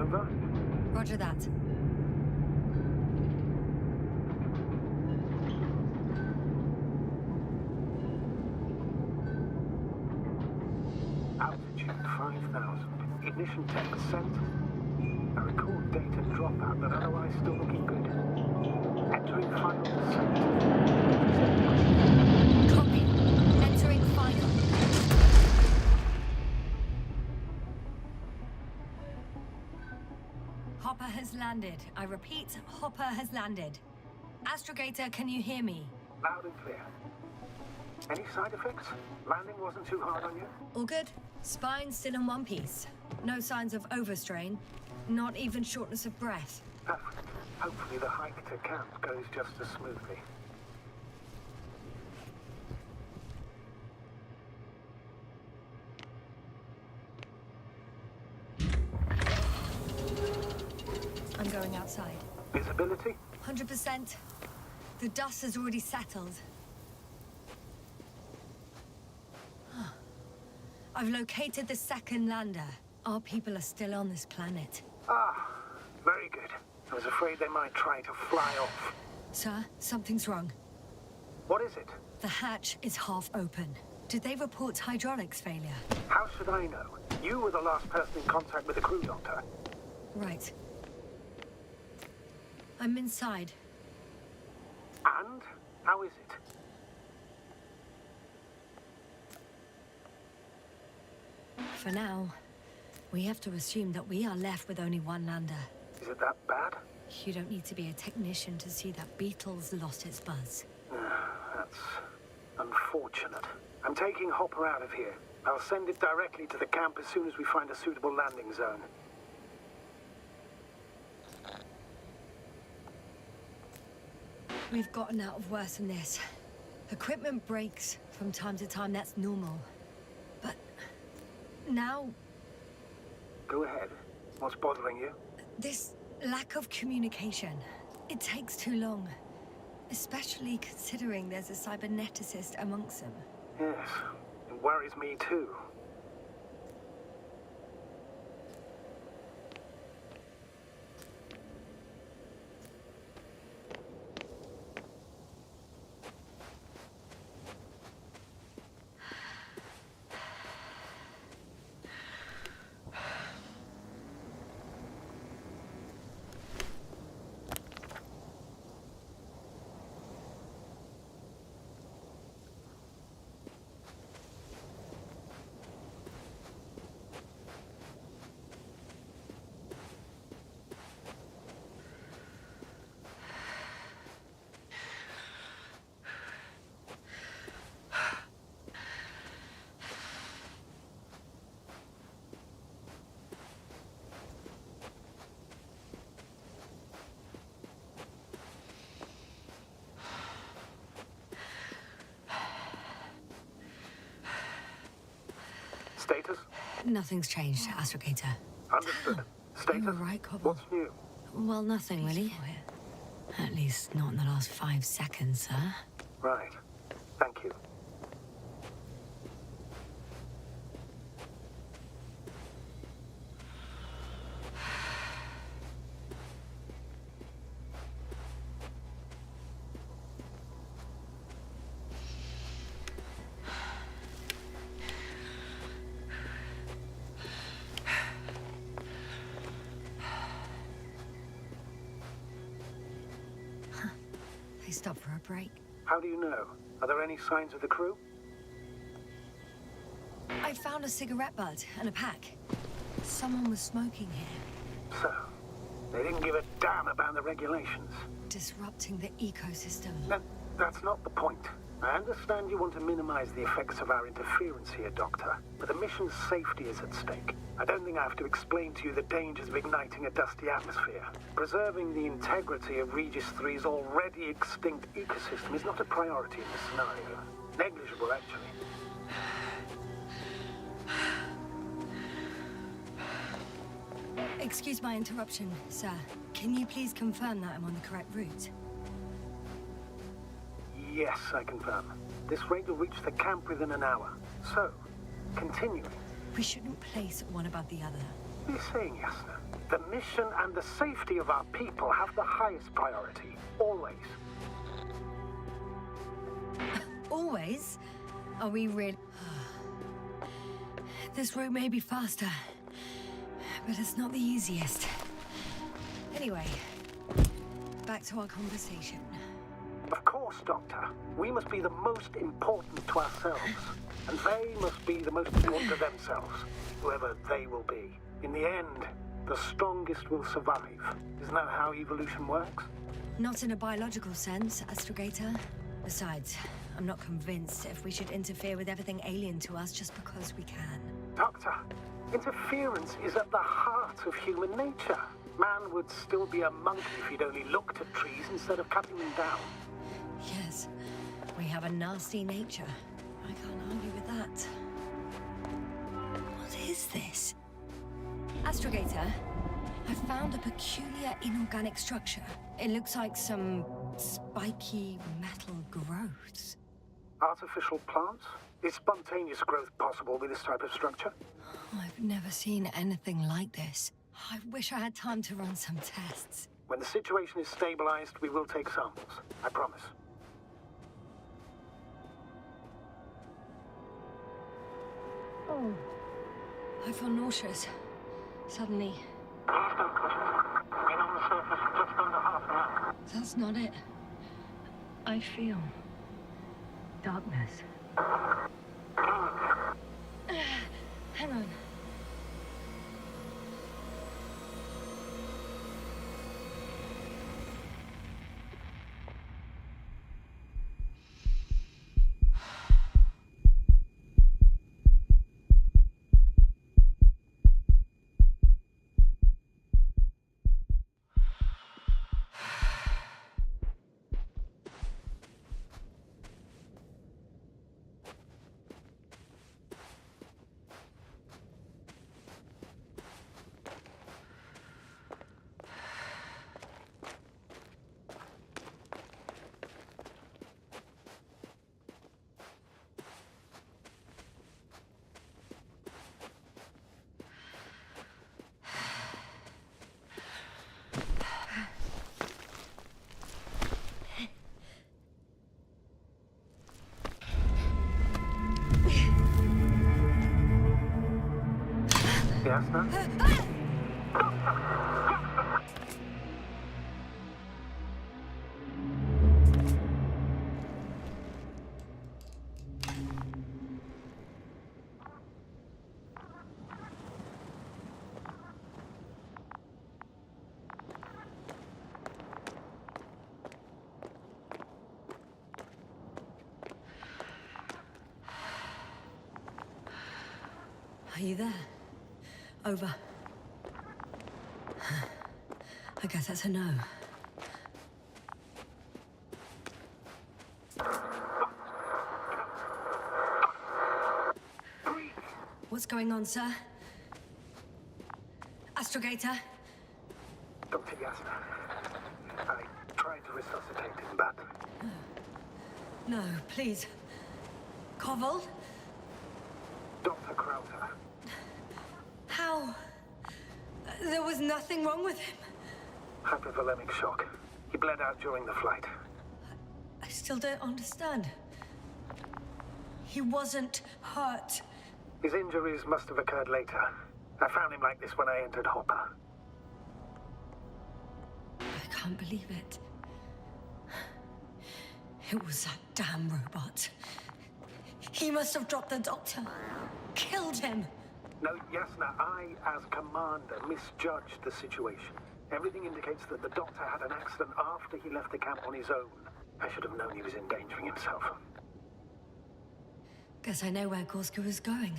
Over. Roger that. Altitude 5,000. Ignition tech sent. A record data dropout, but otherwise still looking good. Entering final descent. Copy. Entering final. Hopper has landed. I repeat, Hopper has landed. Astrogator, can you hear me? Loud and clear. Any side effects? Landing wasn't too hard on you? All good. Spine still in one piece. No signs of overstrain. Not even shortness of breath. Perfect. Hopefully the hike to camp goes just as smoothly. I'm going outside. Visibility? 100%. The dust has already settled. I've located the second lander. Our people are still on this planet. Ah, very good. I was afraid they might try to fly off. Sir, something's wrong. What is it? The hatch is half open. Did they report hydraulics failure? How should I know? You were the last person in contact with the crew, Doctor. Right. I'm inside. And? How is it? For now, we have to assume that we are left with only one lander. Is it that bad? You don't need to be a technician to see that Beetle's lost its buzz. That's unfortunate. I'm taking Hopper out of here. I'll send it directly to the camp as soon as we find a suitable landing zone. We've gotten out of worse than this. Equipment breaks from time to time, that's normal. But now, Go ahead. What's bothering you? this lack of communication. It takes too long. Especially considering there's a cyberneticist amongst them. Yes, it worries me too. Status? Nothing's changed, Astrogator. Understood. Status? You were right, Cobble. What's new? Well, nothing really. At least not in the last 5 seconds, sir. Right. Thank you. They stopped for a break. How do you know? Are there any signs of the crew? I found a cigarette butt and a pack. Someone was smoking here. So, they didn't give a damn about the regulations. Disrupting the ecosystem. That's not the point. I understand you want to minimize the effects of our interference here, Doctor, but the mission's safety is at stake. I don't think I have to explain to you the dangers of igniting a dusty atmosphere. Preserving the integrity of Regis 3's already extinct ecosystem is not a priority in this scenario. Negligible, actually. Excuse my interruption, sir. Can you please confirm that I'm on the correct route? Yes, I confirm. This rate will reach the camp within an hour. So, continuing. We shouldn't place one above the other. You're saying, Yasna, the mission and the safety of our people have the highest priority, always. Always? Are we really... This route may be faster, but it's not the easiest. Anyway, back to our conversation. Of course, Doctor. We must be the most important to ourselves, and they must be the most important to themselves, whoever they will be. In the end, the strongest will survive. Isn't that how evolution works? Not in a biological sense, Astrogator. Besides, I'm not convinced if we should interfere with everything alien to us just because we can. Doctor, interference is at the heart of human nature. Man would still be a monkey if he'd only looked at trees instead of cutting them down. Yes, we have a nasty nature. I can't argue with that. What is this? Astrogator, I found a peculiar inorganic structure. It looks like some spiky metal growths. Artificial plants? Is spontaneous growth possible with this type of structure? I've never seen anything like this. I wish I had time to run some tests. When the situation is stabilized, we will take samples. I promise. Oh. I feel nauseous. Suddenly. Please don't push us. Been on the surface for just under half an hour. That's not it. I feel darkness. Hang on. Yasna? Are you there? Over. I guess that's a no. What's going on, sir? Astrogator? Dr. Yasna, I tried to resuscitate him, but... No, please. Koval? Dr. Krauser. How? There was nothing wrong with him. Hypovolemic shock. He bled out during the flight. I still don't understand. He wasn't hurt. His injuries must have occurred later. I found him like this when I entered Hopper. I can't believe it. It was that damn robot. He must have dropped the doctor. Killed him. No, Yasna, I, as commander, misjudged the situation. Everything indicates that the doctor had an accident after he left the camp on his own. I should have known he was endangering himself. Guess I know where Gorska was going.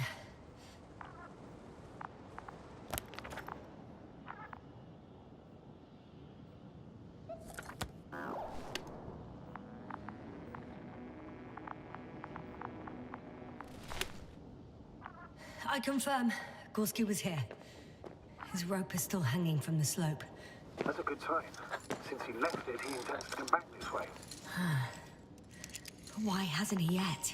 I confirm, Gorski was here. His rope is still hanging from the slope. That's a good sign. Since he left it, he intends to come back this way. But why hasn't he yet?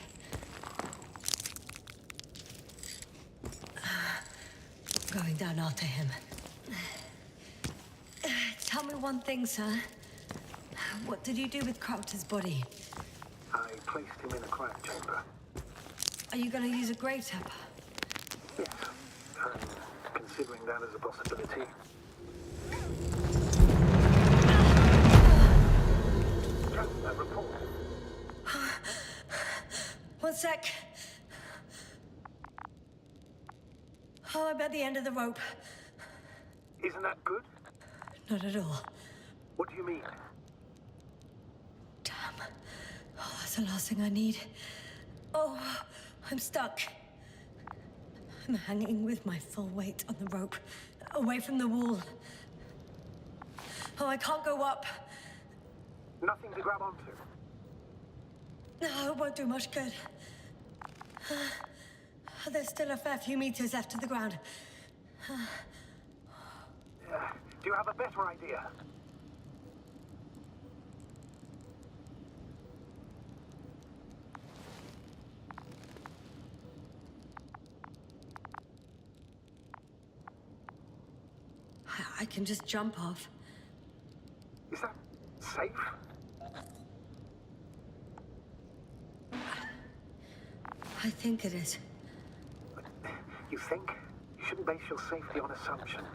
Going down after him. Tell me one thing, sir. What did you do with Crowter's body? I placed him in a cryo chamber. Are you going to use a grave tapper? Yes, I'm considering that as a possibility. A report. One sec. Oh, I'm at the end of the rope. Isn't that good? Not at all. What do you mean? Damn. Oh, that's the last thing I need. Oh, I'm stuck. I'm hanging with my full weight on the rope, away from the wall. Oh, I can't go up. Nothing to grab onto. No, it won't do much good. There's still a fair few meters left to the ground. Do you have a better idea? I can just jump off. Is that safe? I think it is. You think? You shouldn't base your safety on assumptions.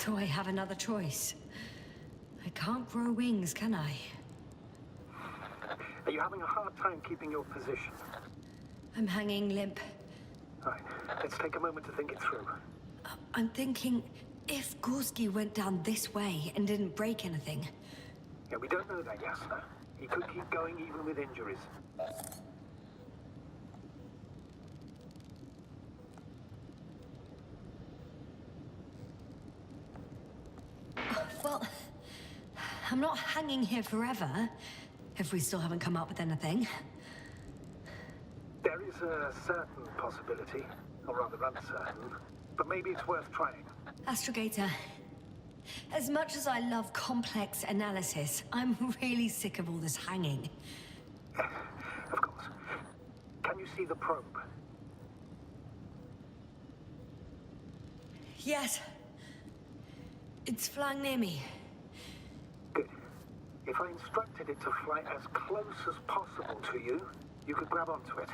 Do I have another choice? I can't grow wings, can I? Are you having a hard time keeping your position? I'm hanging limp. Right, let's take a moment to think it through. I'm thinking, if Gorski went down this way and didn't break anything... Yeah, we don't know that, Yasna. He could keep going even with injuries. Well, I'm not hanging here forever, if we still haven't come up with anything. There is a certain possibility, or rather uncertain, but maybe it's worth trying. Astrogator, as much as I love complex analysis, I'm really sick of all this hanging. Of course. Can you see the probe? Yes. It's flying near me. Good. If I instructed it to fly as close as possible to you, you could grab onto it.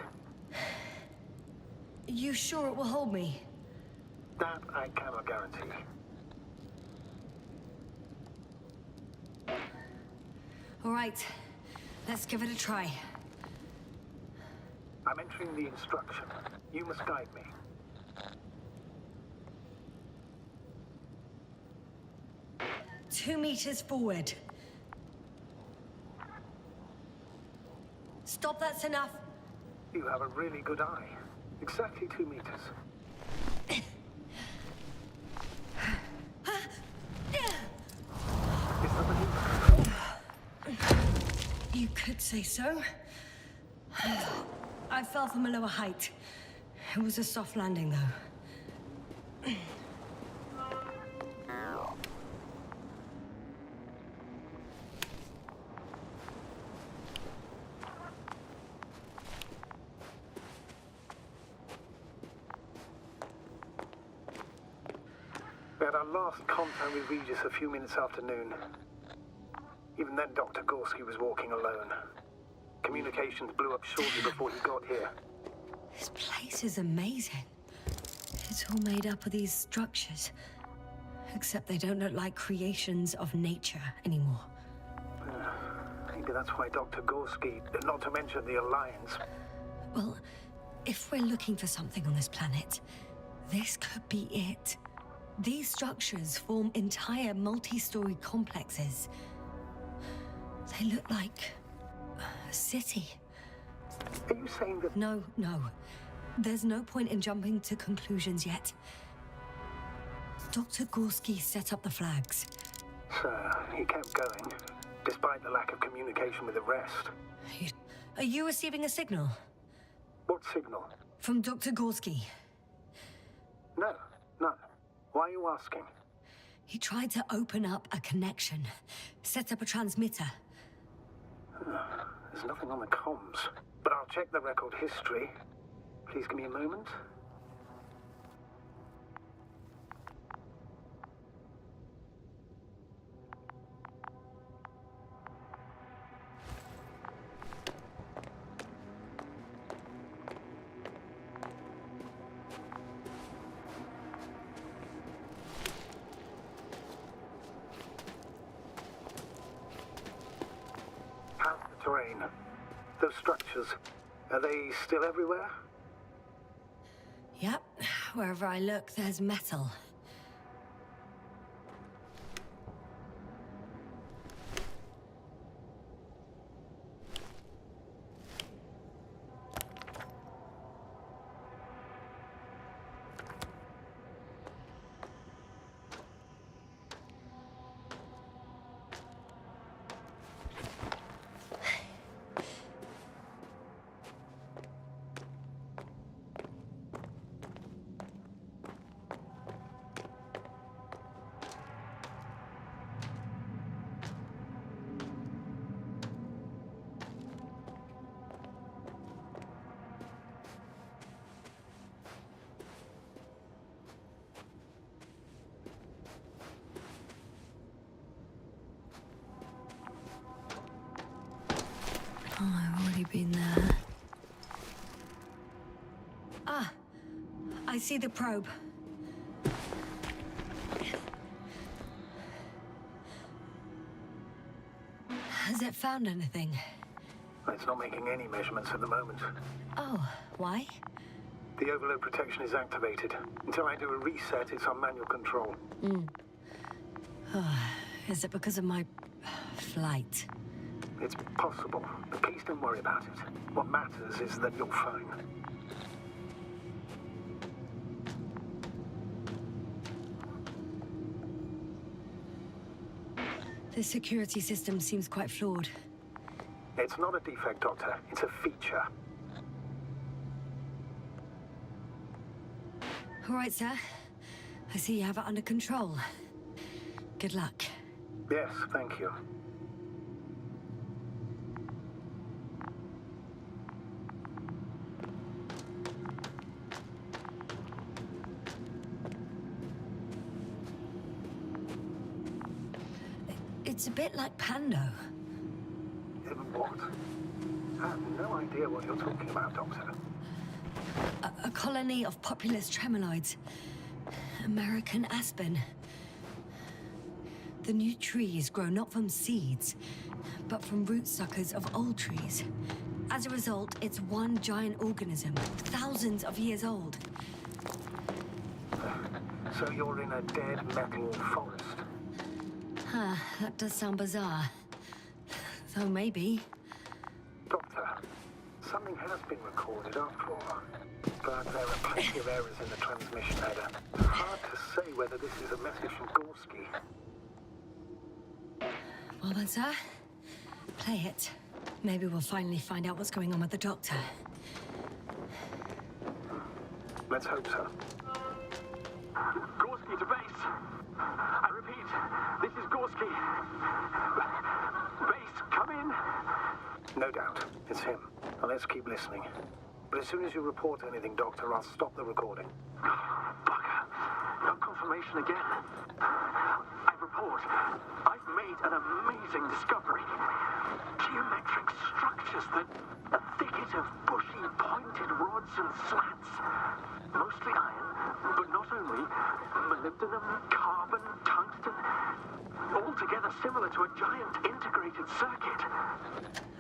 You sure it will hold me? That I cannot guarantee. All right. Let's give it a try. I'm entering the instruction. You must guide me. Two meters forward. Stop, that's enough. You have a really good eye. Exactly 2 meters. Is the maneuver controlled? You could say so. I fell from a lower height. It was a soft landing, though. We had our last contact with Regis a few minutes after noon. Even then, Dr. Gorski was walking alone. Communications blew up shortly before he got here. This place is amazing. It's all made up of these structures. Except they don't look like creations of nature anymore. Maybe that's why Dr. Gorski, not to mention the Alliance... Well, if we're looking for something on this planet, this could be it. These structures form entire multi-story complexes. They look like a city. Are you saying that... No. There's no point in jumping to conclusions yet. Dr. Gorski set up the flags. Sir, he kept going, despite the lack of communication with the rest. Are you receiving a signal? What signal? From Dr. Gorski. No, none. Why are you asking? He tried to open up a connection, set up a transmitter. There's nothing on the comms, but I'll check the record history. Please give me a moment. How's the terrain? Those structures, are they still everywhere? Yep, wherever I look, there's metal. Oh, I've already been there. Ah, I see the probe. Has it found anything? It's not making any measurements at the moment. Oh, why? The overload protection is activated. Until I do a reset, it's on manual control. Is it because of my flight? It's possible, but please don't worry about it. What matters is that you're fine. The security system seems quite flawed. It's not a defect, Doctor. It's a feature. All right, sir. I see you have it under control. Good luck. Yes, thank you. It's a bit like Pando. What? I have no idea what you're talking about, Doctor. A colony of populous tremoloids. American aspen. The new trees grow not from seeds, but from root suckers of old trees. As a result, it's one giant organism, thousands of years old. So you're in a dead metal forest? Huh, that does sound bizarre. Though maybe. Doctor, something has been recorded after all. But there are plenty of errors in the transmission header. It's hard to say whether this is a message from Gorski. Well then, sir, play it. Maybe we'll finally find out what's going on with the doctor. Let's hope so. Gorski to base. I repeat, this is Gorski. Base, come in. No doubt, it's him. Now let's keep listening. But as soon as you report anything, Doctor, I'll stop the recording. Bugger. No confirmation again. I report. I've made an amazing discovery. Geometric structures that a thicket of bushy, pointed rods and slats. Mostly iron, but not only. Molybdenum, carbon, tungsten. All together similar to a giant integrated circuit.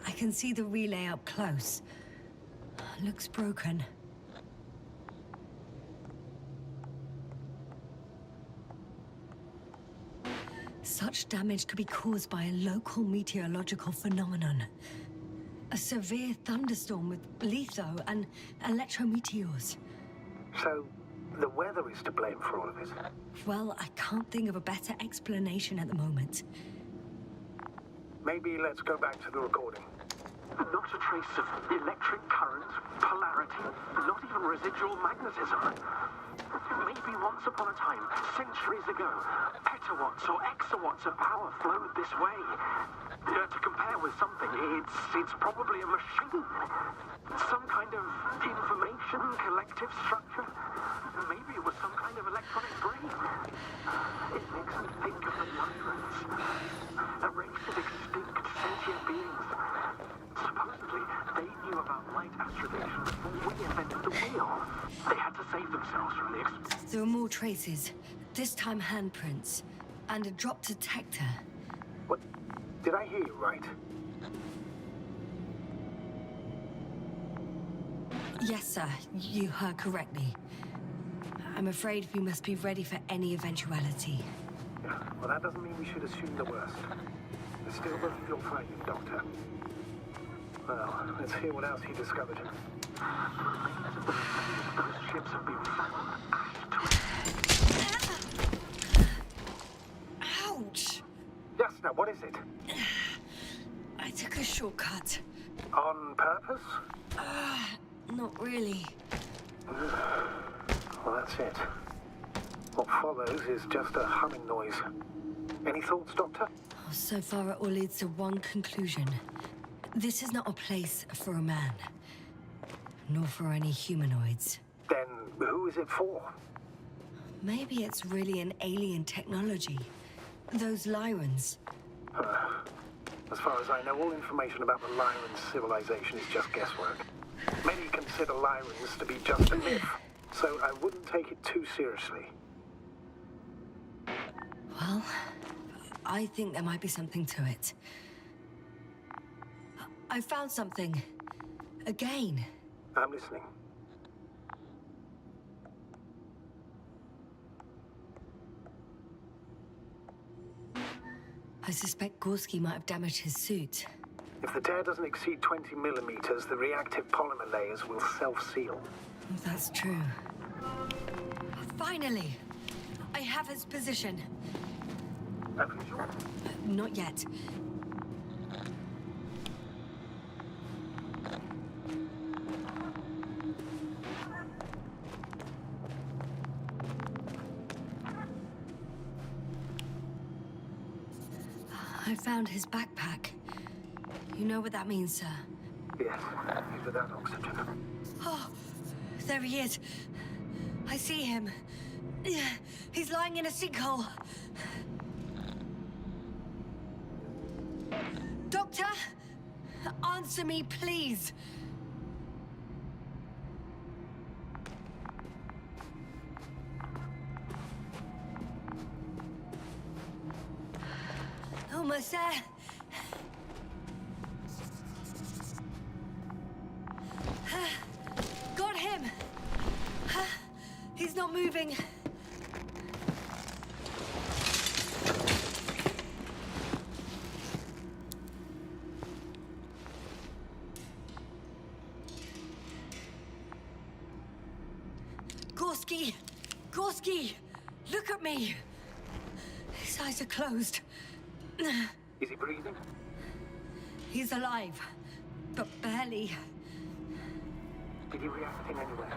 I can see the relay up close. Looks broken. Such damage could be caused by a local meteorological phenomenon. A severe thunderstorm with litho and electrometeors. So, the weather is to blame for all of it? Well, I can't think of a better explanation at the moment. Maybe let's go back to the recording. Not a trace of electric current, polarity, not even residual magnetism. Maybe once upon a time, centuries ago, petawatts or exawatts of power flowed this way. To compare with something, it's probably a machine. Some kind of information collective structure. Maybe it was some kind of electronic brain. It makes me think of the Lyrans. A race of extinct sentient beings. Supposedly, they knew about light astrogation before we invented the wheel. They had to save themselves from the There are more traces, this time handprints, and a drop detector. What? Did I hear you right? Yes, sir, you heard correctly. I'm afraid we must be ready for any eventuality. Yeah, well, that doesn't mean we should assume the worst. There's still the your finding, Doctor. Well, let's hear what else he discovered. The remains of those ships have been found. Ouch! Yes, now what is it? I took a shortcut. On purpose? Not really. Well, that's it. What follows is just a humming noise. Any thoughts, Doctor? Oh, so far it all leads to one conclusion. This is not a place for a man. Nor for any humanoids. Then who is it for? Maybe it's really an alien technology. Those Lyrans. As far as I know, all information about the Lyran civilization is just guesswork. Many consider Lyrans to be just a myth, so I wouldn't take it too seriously. Well, I think there might be something to it. I found something. Again. I'm listening. I suspect Gorski might have damaged his suit. If the tear doesn't exceed 20 millimeters, the reactive polymer layers will self-seal. That's true. Finally! I have his position. A visual? Not yet. I found his backpack. You know what that means, sir? Yes, he's without oxygen. Oh, there he is. I see him. He's lying in a sinkhole. Doctor, answer me, please. Almost there. Got him. He's not moving. Gorski! Gorski! Look at me! His eyes are closed. Is he breathing? He's alive, but barely. Did he react in any way?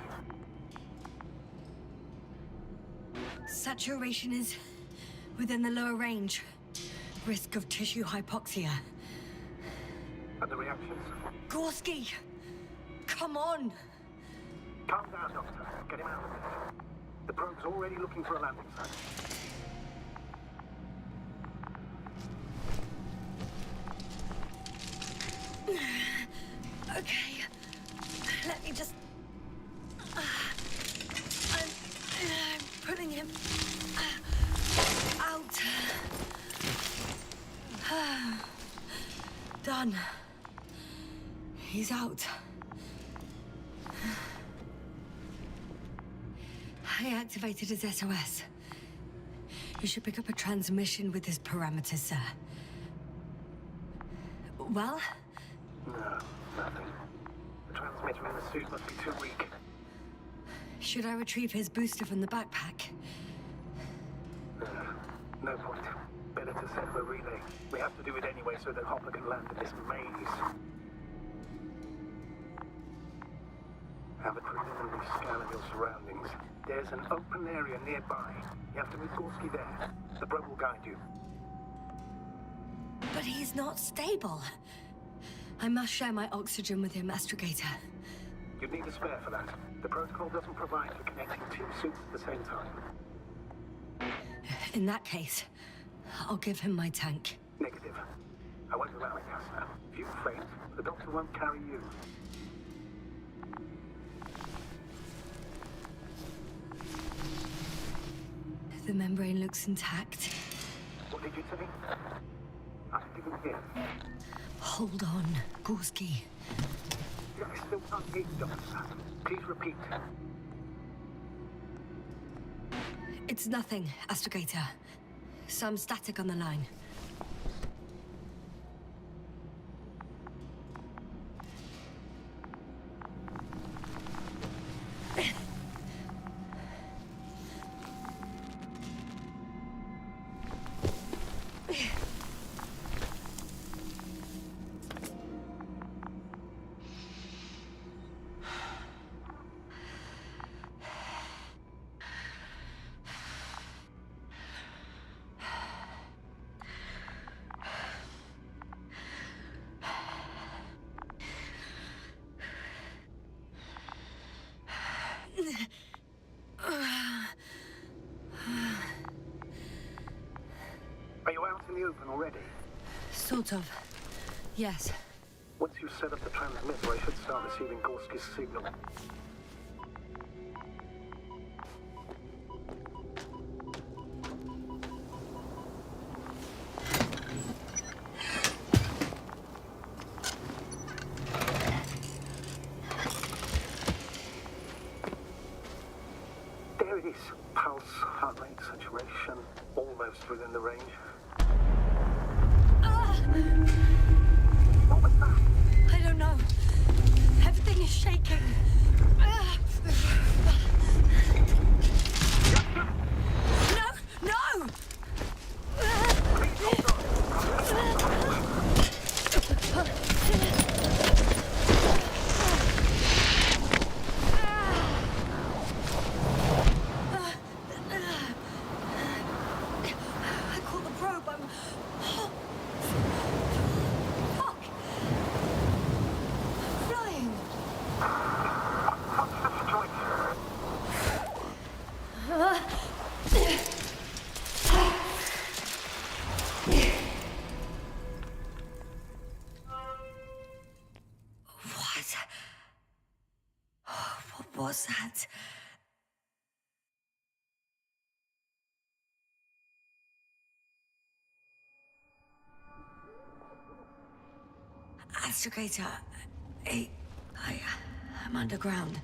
Saturation is within the lower range. Risk of tissue hypoxia. And the reactions? Gorski! Come on! Calm down, Doctor. Get him out of this. The probe's already looking for a landing site. Okay, let me just... I'm pulling him out. Done. He's out. I activated his SOS. You should pick up a transmission with his parameters, sir. Well? No, nothing. The transmitter in the suit must be too weak. Should I retrieve his booster from the backpack? No point. Better to set up a relay. We have to do it anyway so that Hopper can land in this maze. Have a preliminary scan of your surroundings. There's an open area nearby. You have to meet Gorski there. The probe will guide you. But But he's not stable. I must share my oxygen with him, Astrogator. You'd need a spare for that. The protocol doesn't provide for connecting two suits at the same time. In that case, I'll give him my tank. Negative. I won't allow it, Casper. If you faint, the doctor won't carry you. The membrane looks intact. What did you say? I didn't hear. Hold on, Gorski. I still can't hear you, Doctor. Please repeat. It's nothing, Astrogator. Some static on the line. Are you out in the open already? Sort of. Yes. Once you set up the transmitter, I should start receiving Gorski's signal. There it is. Pulse, heart rate, saturation, almost within the range. What was that? I don't know. Everything is shaking. No! No! I caught the probe. I'm... Fuck! Flying! What was that? Astrogator, I'm underground.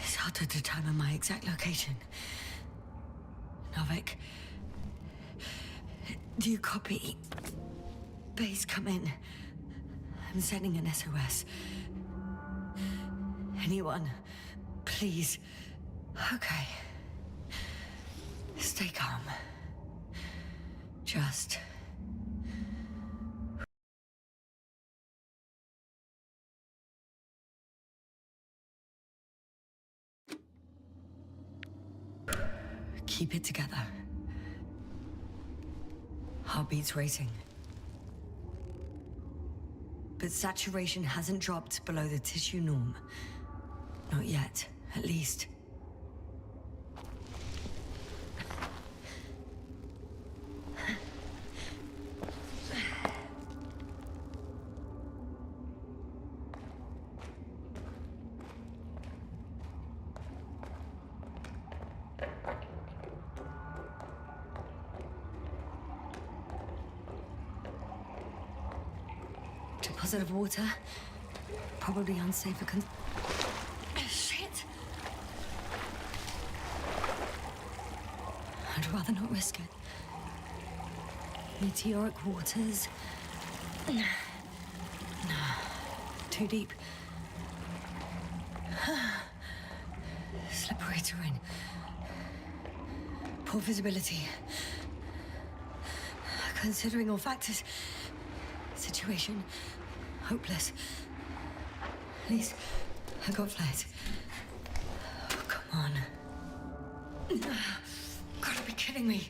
It's hard to determine my exact location. Novik, do you copy? Base, come in. I'm sending an SOS. Anyone, please. Okay. Stay calm. Just... keep it together. Heartbeats racing. But saturation hasn't dropped below the tissue norm. Not yet, at least. Deposit of water. Probably unsafe for shit! I'd rather not risk it. Meteoric waters. Too deep. Slippery terrain. Poor visibility. Considering all factors, situation hopeless. At least I got flight. Oh, come on. Gotta be kidding me.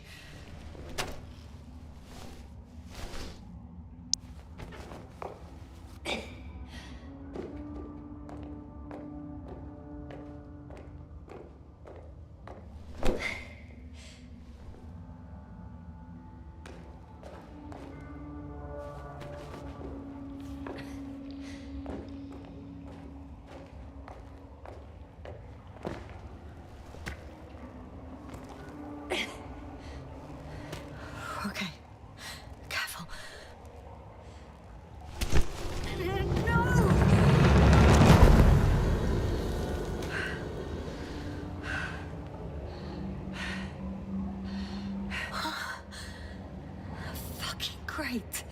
great.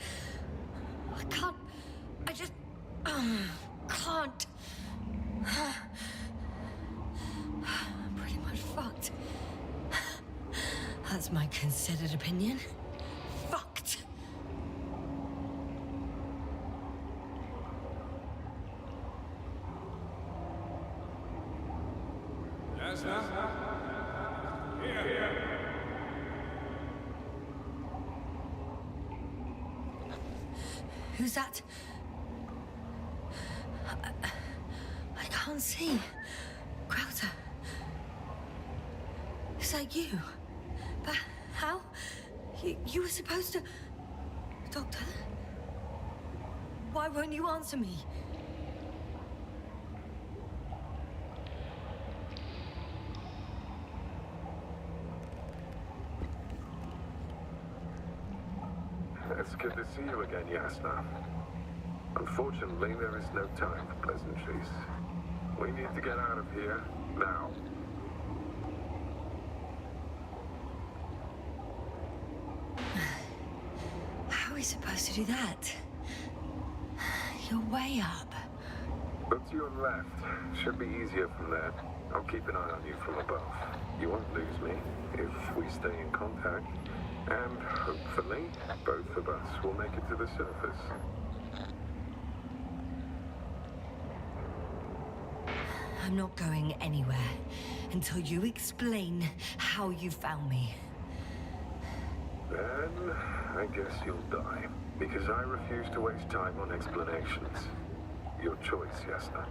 I can't. I just can't. I'm pretty much fucked. That's my considered opinion. Fucked. Yes, sir. Here. Who's that? I can't see. Crowther. Is that you? But how? You were supposed to... Doctor? Why won't you answer me? It's good to see you again, Yasna. Unfortunately, there is no time for pleasantries. We need to get out of here, now. How are we supposed to do that? You're way up. Look to your left. Should be easier from there. I'll keep an eye on you from above. You won't lose me if we stay in contact. And hopefully, both of us will make it to the surface. I'm not going anywhere until you explain how you found me. Then, I guess you'll die. Because I refuse to waste time on explanations. Your choice, Yasna.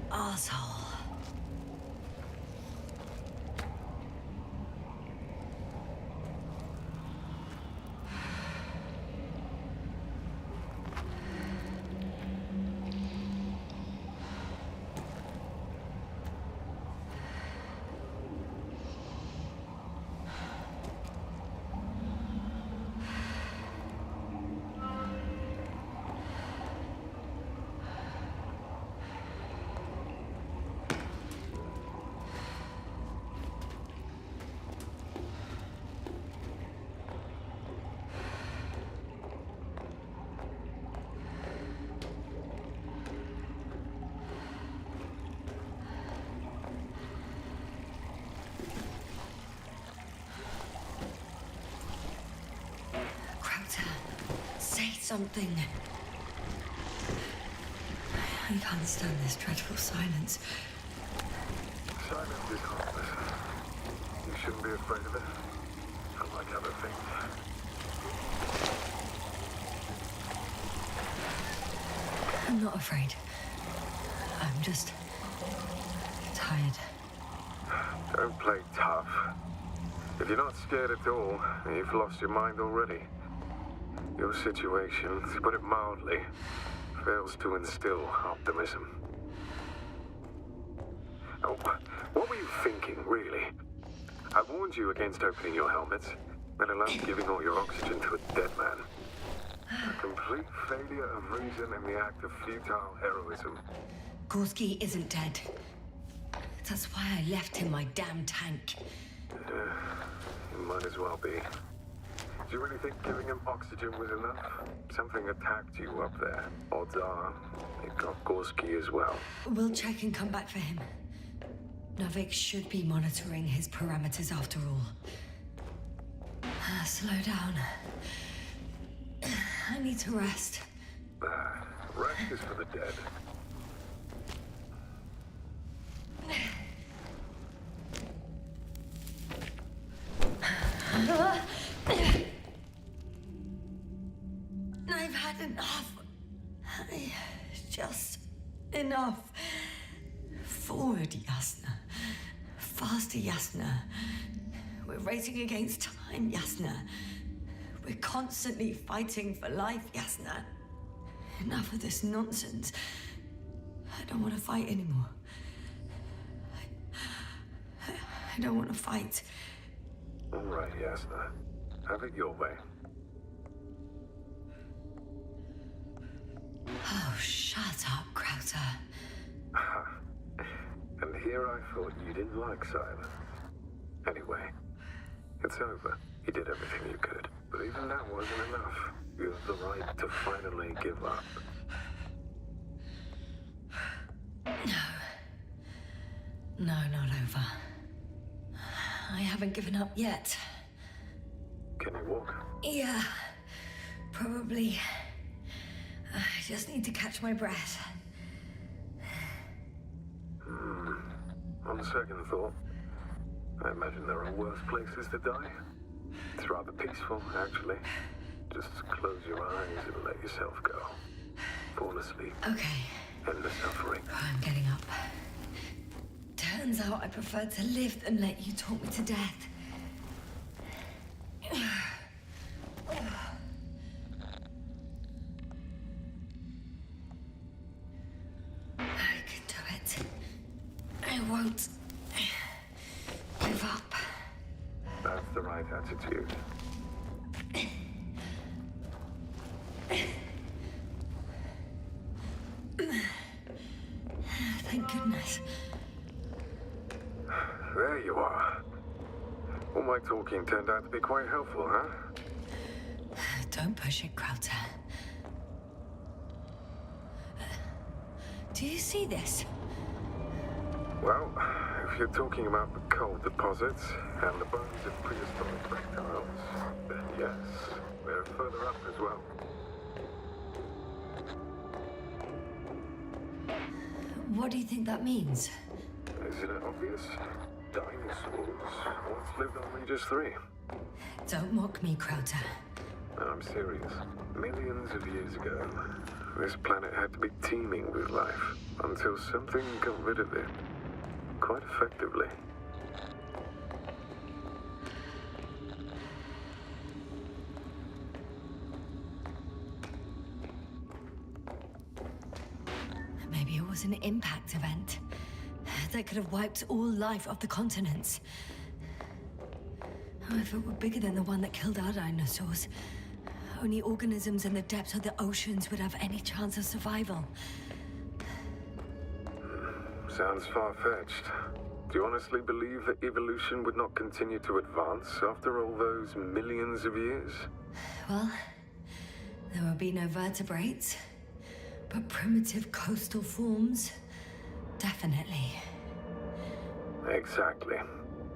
Arsehole. Say something. I can't stand this dreadful silence. Silence is harmless. You shouldn't be afraid of it. Unlike other things. I'm not afraid. I'm just tired. Don't play tough. If you're not scared at all, you've lost your mind already. Your situation, to put it mildly, fails to instill optimism. Oh, what were you thinking, really? I warned you against opening your helmets, let alone giving all your oxygen to a dead man. A complete failure of reason in the act of futile heroism. Gorski isn't dead. That's why I left him my damn tank. It might as well be. Do you really think giving him oxygen was enough? Something attacked you up there. Odds are, it got Gorski as well. We'll check and come back for him. Novik should be monitoring his parameters after all. Slow down. I need to rest. Rest is for the dead. I've had enough. Just enough. Forward, Yasna. Faster, Yasna. We're racing against time, Yasna. We're constantly fighting for life, Yasna. Enough of this nonsense. I don't want to fight anymore. I don't want to fight. All right, Yasna. Have it your way. Oh, shut up, Crowther. And here I thought you didn't like silence. Anyway, it's over. You did everything you could. But even that wasn't enough. You have the right to finally give up. No, not over. I haven't given up yet. Can you walk? Yeah, probably. I just need to catch my breath. On second thought, I imagine there are worse places to die. It's rather peaceful, actually. Just close your eyes and let yourself go. Fall asleep. Okay. End the suffering. I'm getting up. Turns out I prefer to live than let you talk me to death. I can do it. I won't give up. That's the right attitude. Thank goodness. There you are. All my talking turned out to be quite helpful, huh? Don't push it, Krauter. Do you see this? Well, if you're talking about the coal deposits and the bones of prehistoric reptiles, then yes, they're further up as well. What do you think that means? Isn't it obvious? Dinosaurs once lived on Regis 3. Don't mock me, Krauter. I'm serious. Millions of years ago, this planet had to be teeming with life until something got rid of it. Quite effectively. Maybe it was an impact event that could have wiped all life off the continents. Oh, if it were bigger than the one that killed our dinosaurs, only organisms in the depths of the oceans would have any chance of survival. Sounds far-fetched. Do you honestly believe that evolution would not continue to advance after all those millions of years? Well, there would be no vertebrates, but primitive coastal forms, definitely. Exactly.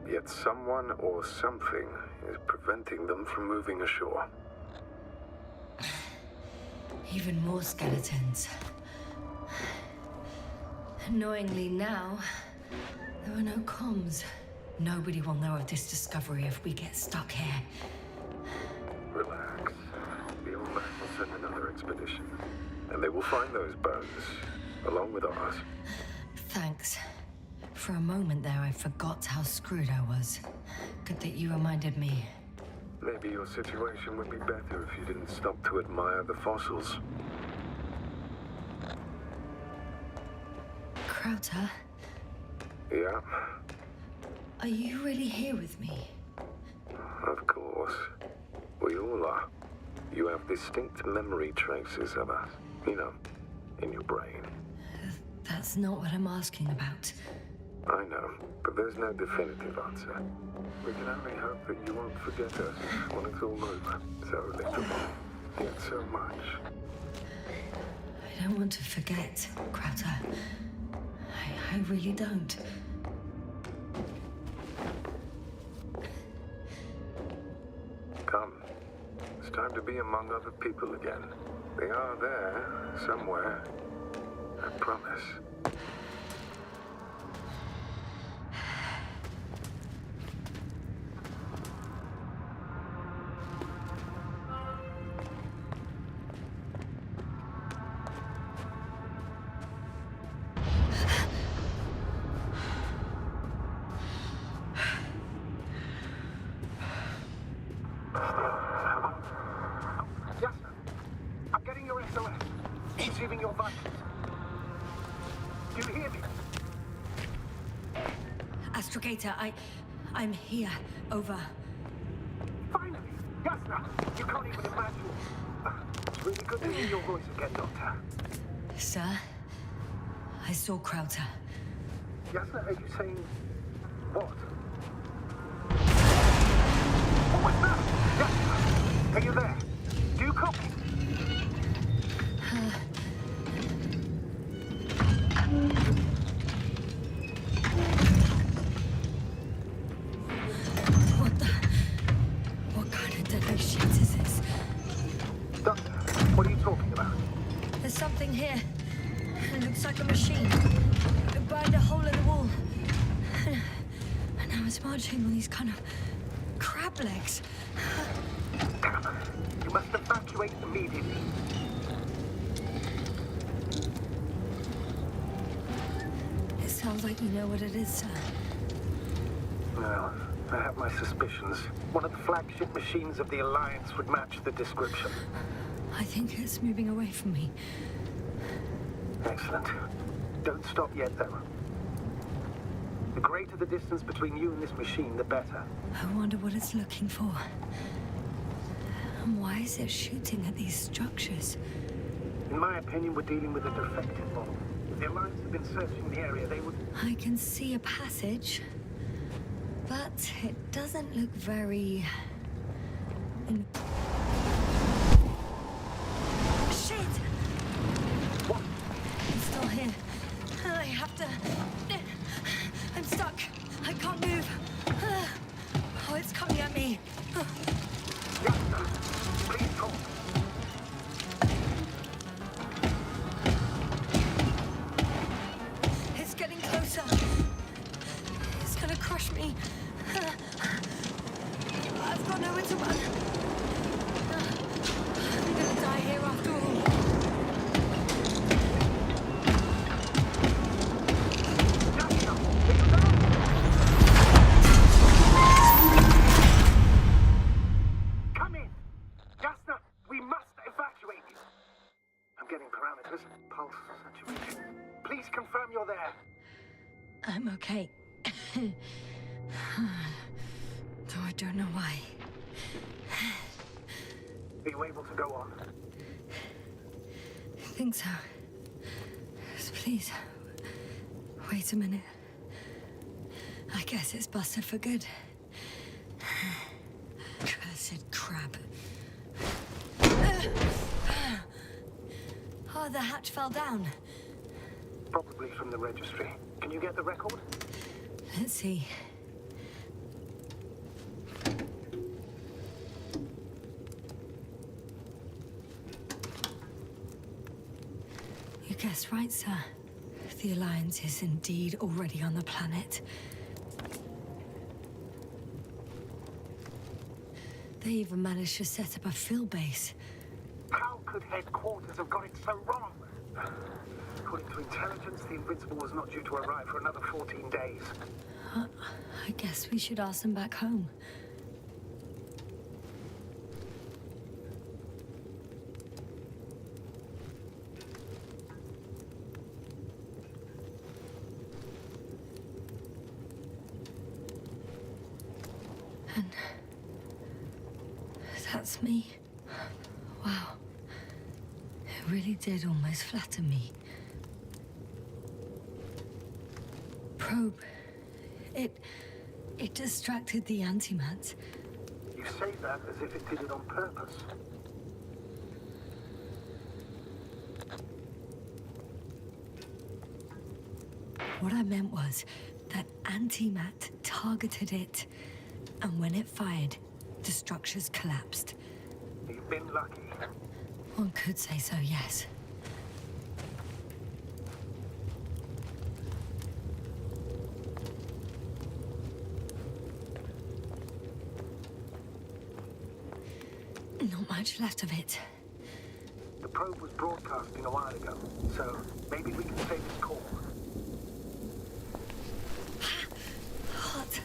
Yet someone or something is preventing them from moving ashore. Even more skeletons. Annoyingly now, there are no comms. Nobody will know of this discovery if we get stuck here. Relax. The old man will send another expedition, and they will find those bones, along with ours. Thanks. For a moment there, I forgot how screwed I was. Good that you reminded me. Maybe your situation would be better if you didn't stop to admire the fossils. Krauter, Yeah, are you really here with me? of course. We all are. You have distinct memory traces of us. You know, in your brain. That's not what I'm asking about. I know, but there's no definitive answer. We can only hope that you won't forget us when it's all over. So little, yet so much. I don't want to forget, Krauter. I really don't. Come. It's time to be among other people again. They are there, somewhere. I promise. Yes, I'm getting your SOS. Receiving your vitals. Do you hear me? Astrogator, I'm here. Over. Finally! Yasna! You can't even imagine. It's really good to hear your voice again, Doctor. Sir, I saw Krauter. Yasna, are you saying what? Yes. Are you there? Do you copy? What kind of deadly shit is this? Doctor, what are you talking about? There's something here. It looks like a machine. It burned a hole in the wall. And now it's marching on these kind of crab legs. You must evacuate immediately. It sounds like you know what it is, sir. No, I have my suspicions. One of the flagship machines of the Alliance would match the description. I think it's moving away from me. Excellent. Don't stop yet, though. The greater the distance between you and this machine, the better. I wonder what it's looking for. And why is it shooting at these structures? In my opinion, we're dealing with a defective model. If the Alliance have been searching the area, they would... I can see a passage, but it doesn't look very... Shit! What? I'm still here. I have to... I'm stuck. I can't move. Oh, it's coming at me. Yes, sir. Please talk. It's getting closer. It's gonna crush me. I've got nowhere to run. I'm gonna die here after all. Come in. Jasna, we must evacuate you. I'm getting parameters. Pulse saturation. Please confirm you're there. I'm okay. Though I don't know why. Are you able to go on? I think so. Just please, wait a minute. I guess it's busted for good. Cursed crab. Oh, the hatch fell down. Probably from the registry. Can you get the record? Let's see. You guessed right, sir. The Alliance is indeed already on the planet. They even managed to set up a field base. How could headquarters have got it so wrong? According to intelligence, the Invincible was not due to arrive for another 14 days. I guess we should ask them back home. And that's me. Wow. It really did almost flatter me. Probe. It distracted the antimats. You say that as if it did it on purpose. What I meant was that antimat targeted it, and when it fired, the structures collapsed. You've been lucky. One could say so, yes. Not much left of it. The probe was broadcasting a while ago, so maybe we can save its call. Hot.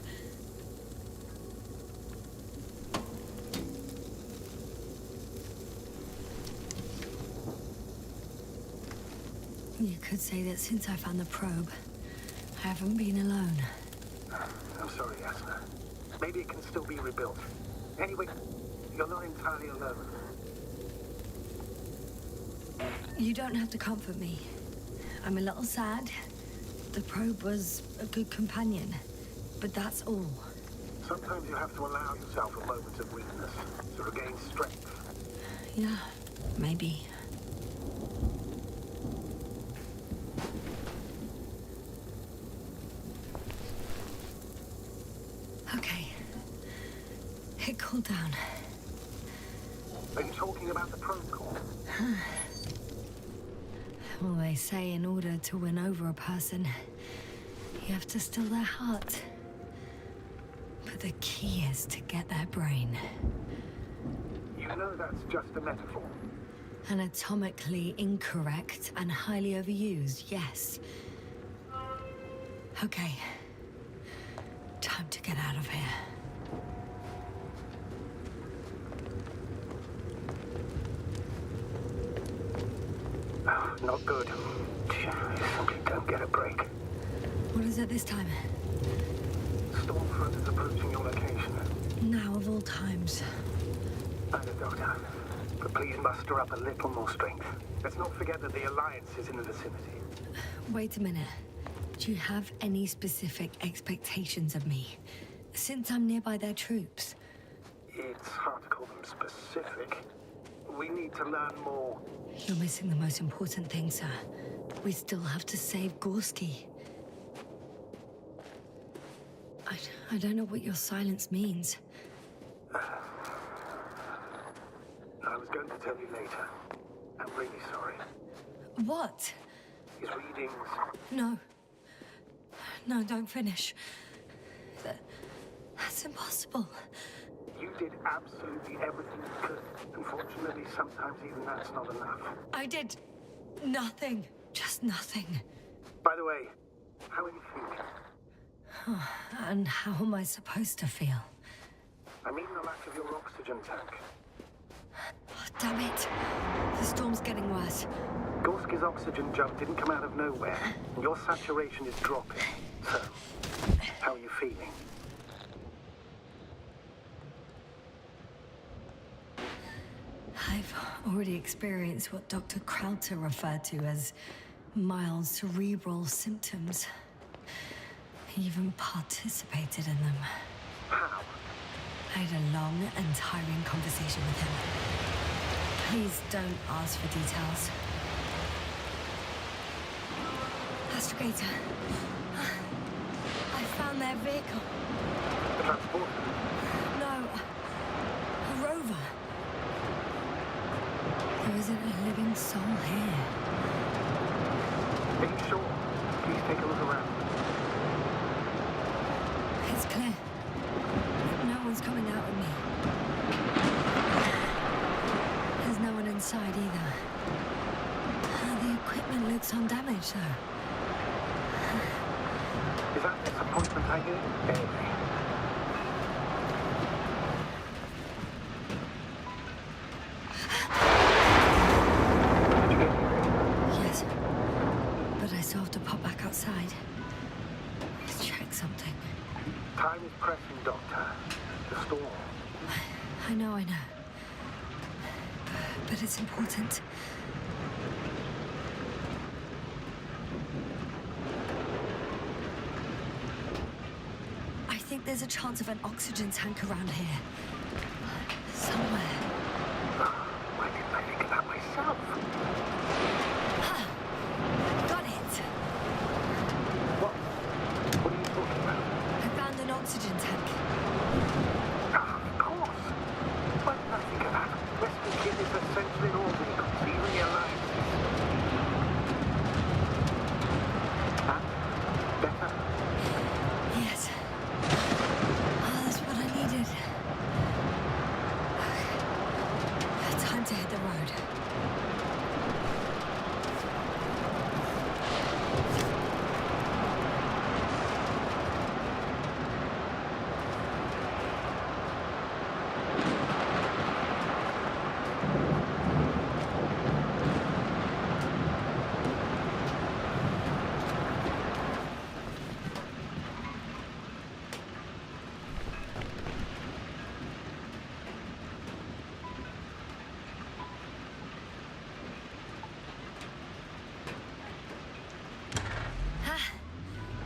You could say that since I found the probe, I haven't been alone. I'm sorry, Jasna. Maybe it can still be rebuilt. Anyway, you're not entirely alone. You don't have to comfort me. I'm a little sad. The probe was a good companion, but that's all. Sometimes you have to allow yourself a moment of weakness to regain strength. Yeah, maybe. Okay. It cooled down. Are you talking about the protocol? Well, they say in order to win over a person, you have to still their heart. But the key is to get their brain. You know that's just a metaphor. Anatomically incorrect and highly overused, yes. Okay. Time to get out of here. Oh, not good. You simply don't get a break. What is it this time? Stormfront is approaching your location. Now of all times. I know, Doctor. But please muster up a little more strength. Let's not forget that the Alliance is in the vicinity. Wait a minute. Do you have any specific expectations of me? Since I'm nearby their troops. It's hard to call them specific. We need to learn more. You're missing the most important thing, sir. We still have to save Gorski. I don't know what your silence means. I was going to tell you later. I'm really sorry. What? His readings... No. No, don't finish. That's impossible. You did absolutely everything you could. Unfortunately, sometimes even that's not enough. I did nothing. Just nothing. By the way, how are you feeling? And how am I supposed to feel? I mean the lack of your oxygen tank. Oh, damn it. The storm's getting worse. Gorski's oxygen jump didn't come out of nowhere. Your saturation is dropping. So, how are you feeling? I've already experienced what Dr. Krauter referred to as mild cerebral symptoms. I even participated in them. How? I had a long and tiring conversation with him. Please don't ask for details. Astrogator. I found their vehicle. The transporter? No. A rover. There isn't a living soul here. Are you sure? Please take a look around. It's clear. No one's coming out with me. There's no one inside either. The equipment looks undamaged, though. Is that disappointment I hear? Anyway. Yes. But I still have to pop back outside. Let's check something. Time is pressing, Doctor. The storm. I know. But it's important. I think there's a chance of an oxygen tank around here. Somewhere. Why didn't I think of that myself? Got it. What are you talking about? I found an oxygen tank. Of course. Why didn't I think of that? Rescue kit is essential in all vehicles, even the Alliance. And? Better? Yes. That's what I needed. Time to hit the road.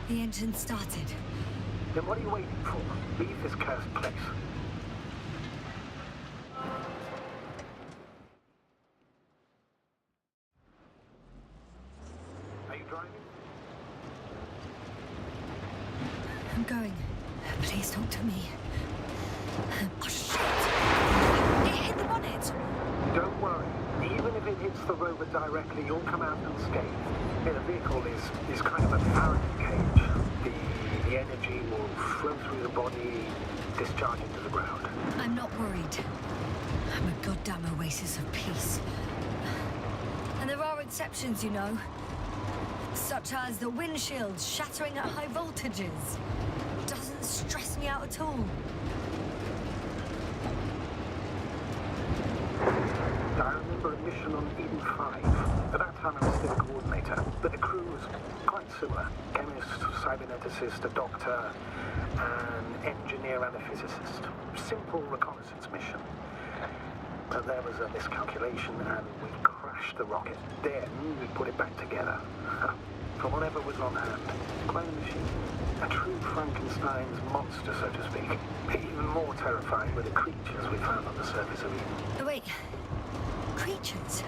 The engine started. Then what are you waiting for? Leave this cursed place. Are you driving? I'm going. Please talk to me. Oh, shit! It hit the bonnet! Don't worry. Even if it hits the rover directly, you'll come out unscathed. The vehicle is kind of a Faraday cage. The energy will flow through the body, discharge into the ground. I'm not worried. I'm a goddamn oasis of peace. And there are exceptions, you know. Such as the windshield shattering at high voltages. Doesn't stress me out at all. I remember a mission on Eden 5. At that time I was still a coordinator, but the crew was quite similar. Chemist, cyberneticist, a doctor, an engineer and a physicist. Simple reconnaissance mission. But there was a miscalculation and we crashed the rocket. Then we put it back together. From whatever was on hand. Quite a machine. A true Frankenstein's monster, so to speak. Even more terrifying were the creatures we found on the surface of Eden. Wait. Creatures?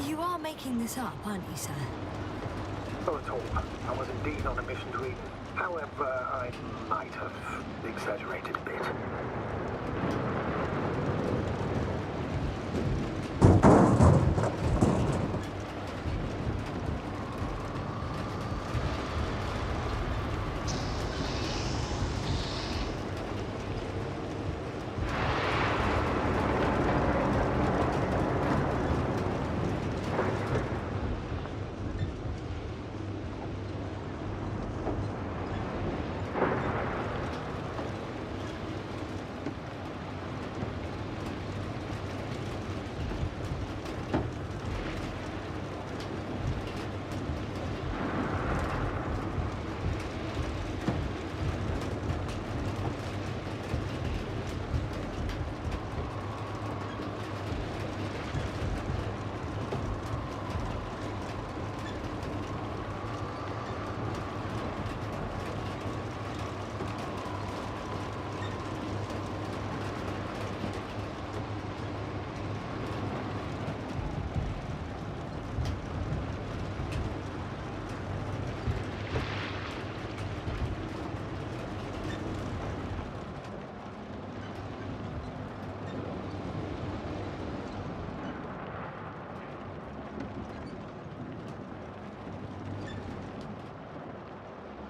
You are making this up, aren't you, sir? Not at all. I was indeed on a mission to Eden. However, I might have exaggerated a bit.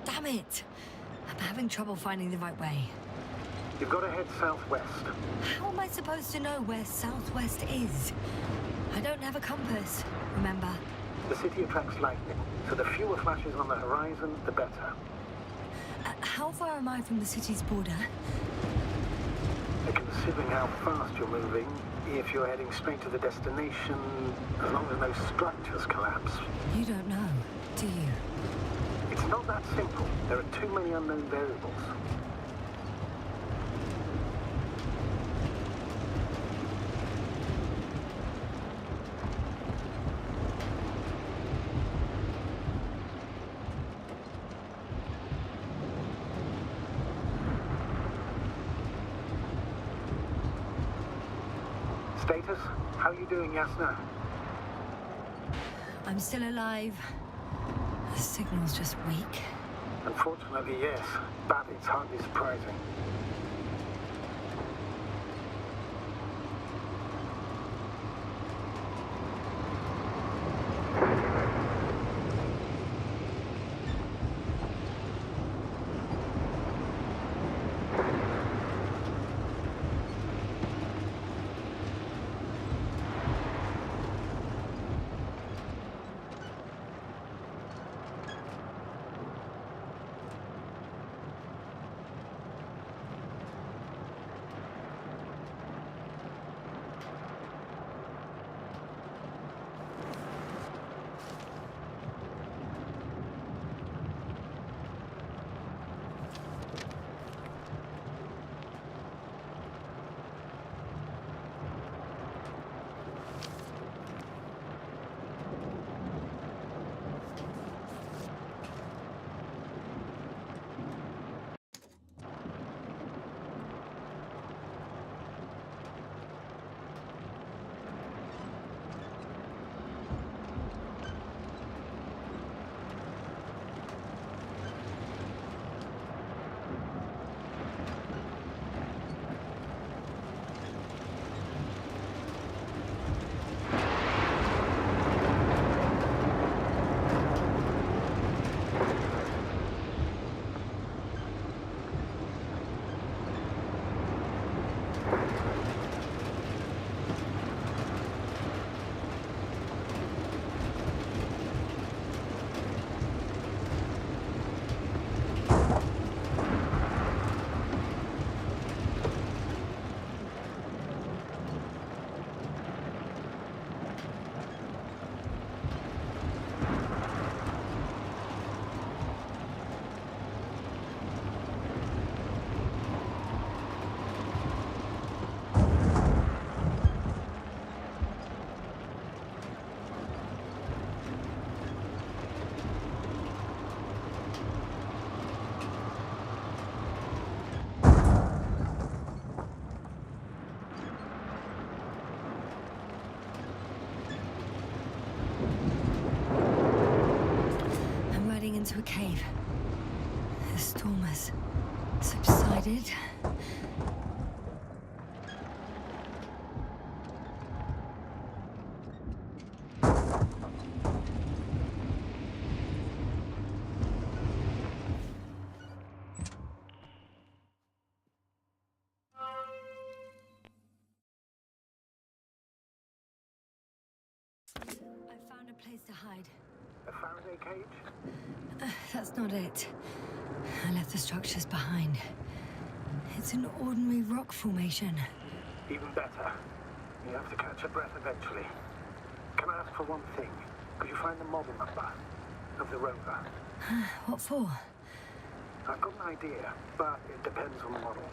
Damn it! I'm having trouble finding the right way. You've got to head southwest. How am I supposed to know where southwest is? I don't have a compass, remember? The city attracts lightning, so the fewer flashes on the horizon, the better. How far am I from the city's border? Considering how fast you're moving, if you're heading straight to the destination, as long as no structures collapse. You don't know, do you? It's not that simple. There are too many unknown variables. Status? How are you doing, Yasna? I'm still alive. The signal's just weak. Unfortunately, yes. But it's hardly surprising. into a cave. The storm has subsided. Place to hide. A Faraday cage? That's not it. I left the structures behind. It's an ordinary rock formation. Even better. You have to catch your breath eventually. Can I ask for one thing? Could you find the model number of the rover? What for? I've got an idea, but it depends on the model.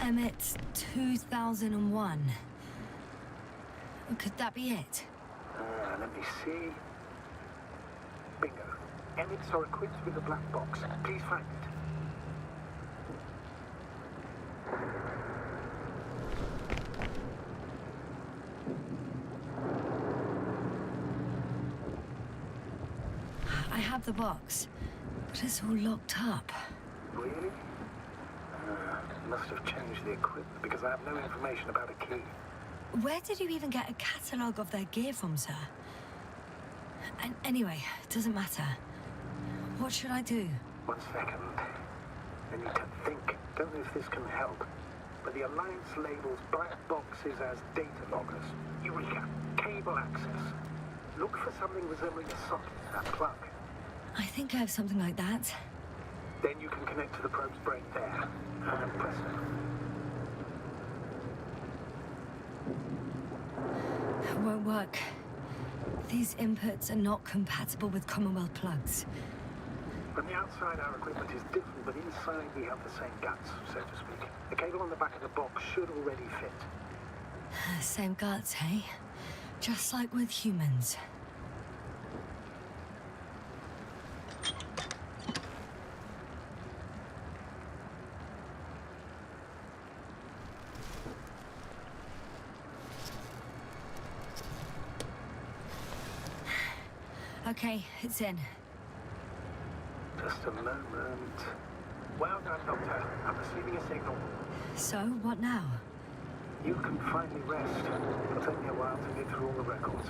Emmet 2001. Could that be it? Let me see. Bingo. Emmets are equipped with a black box. Please find it. I have the box, but it's all locked up. Really? Must have changed the equipment because I have no information about a key. Where did you even get a catalogue of their gear from, sir? And anyway, it doesn't matter. What should I do? 1 second. I need to think. Don't know if this can help. But the Alliance labels black boxes as data loggers. Eureka! Cable access. Look for something resembling a socket, a plug. I think I have something like that. Then you can connect to the probe's brain there. And press it. It won't work. These inputs are not compatible with Commonwealth plugs. From the outside, our equipment is different, but inside we have the same guts, so to speak. The cable on the back of the box should already fit. Same guts, eh? Just like with humans. Okay, it's in. Just a moment. Well done, Doctor. I'm receiving a signal. So, what now? You can finally rest. It'll take me a while to get through all the records.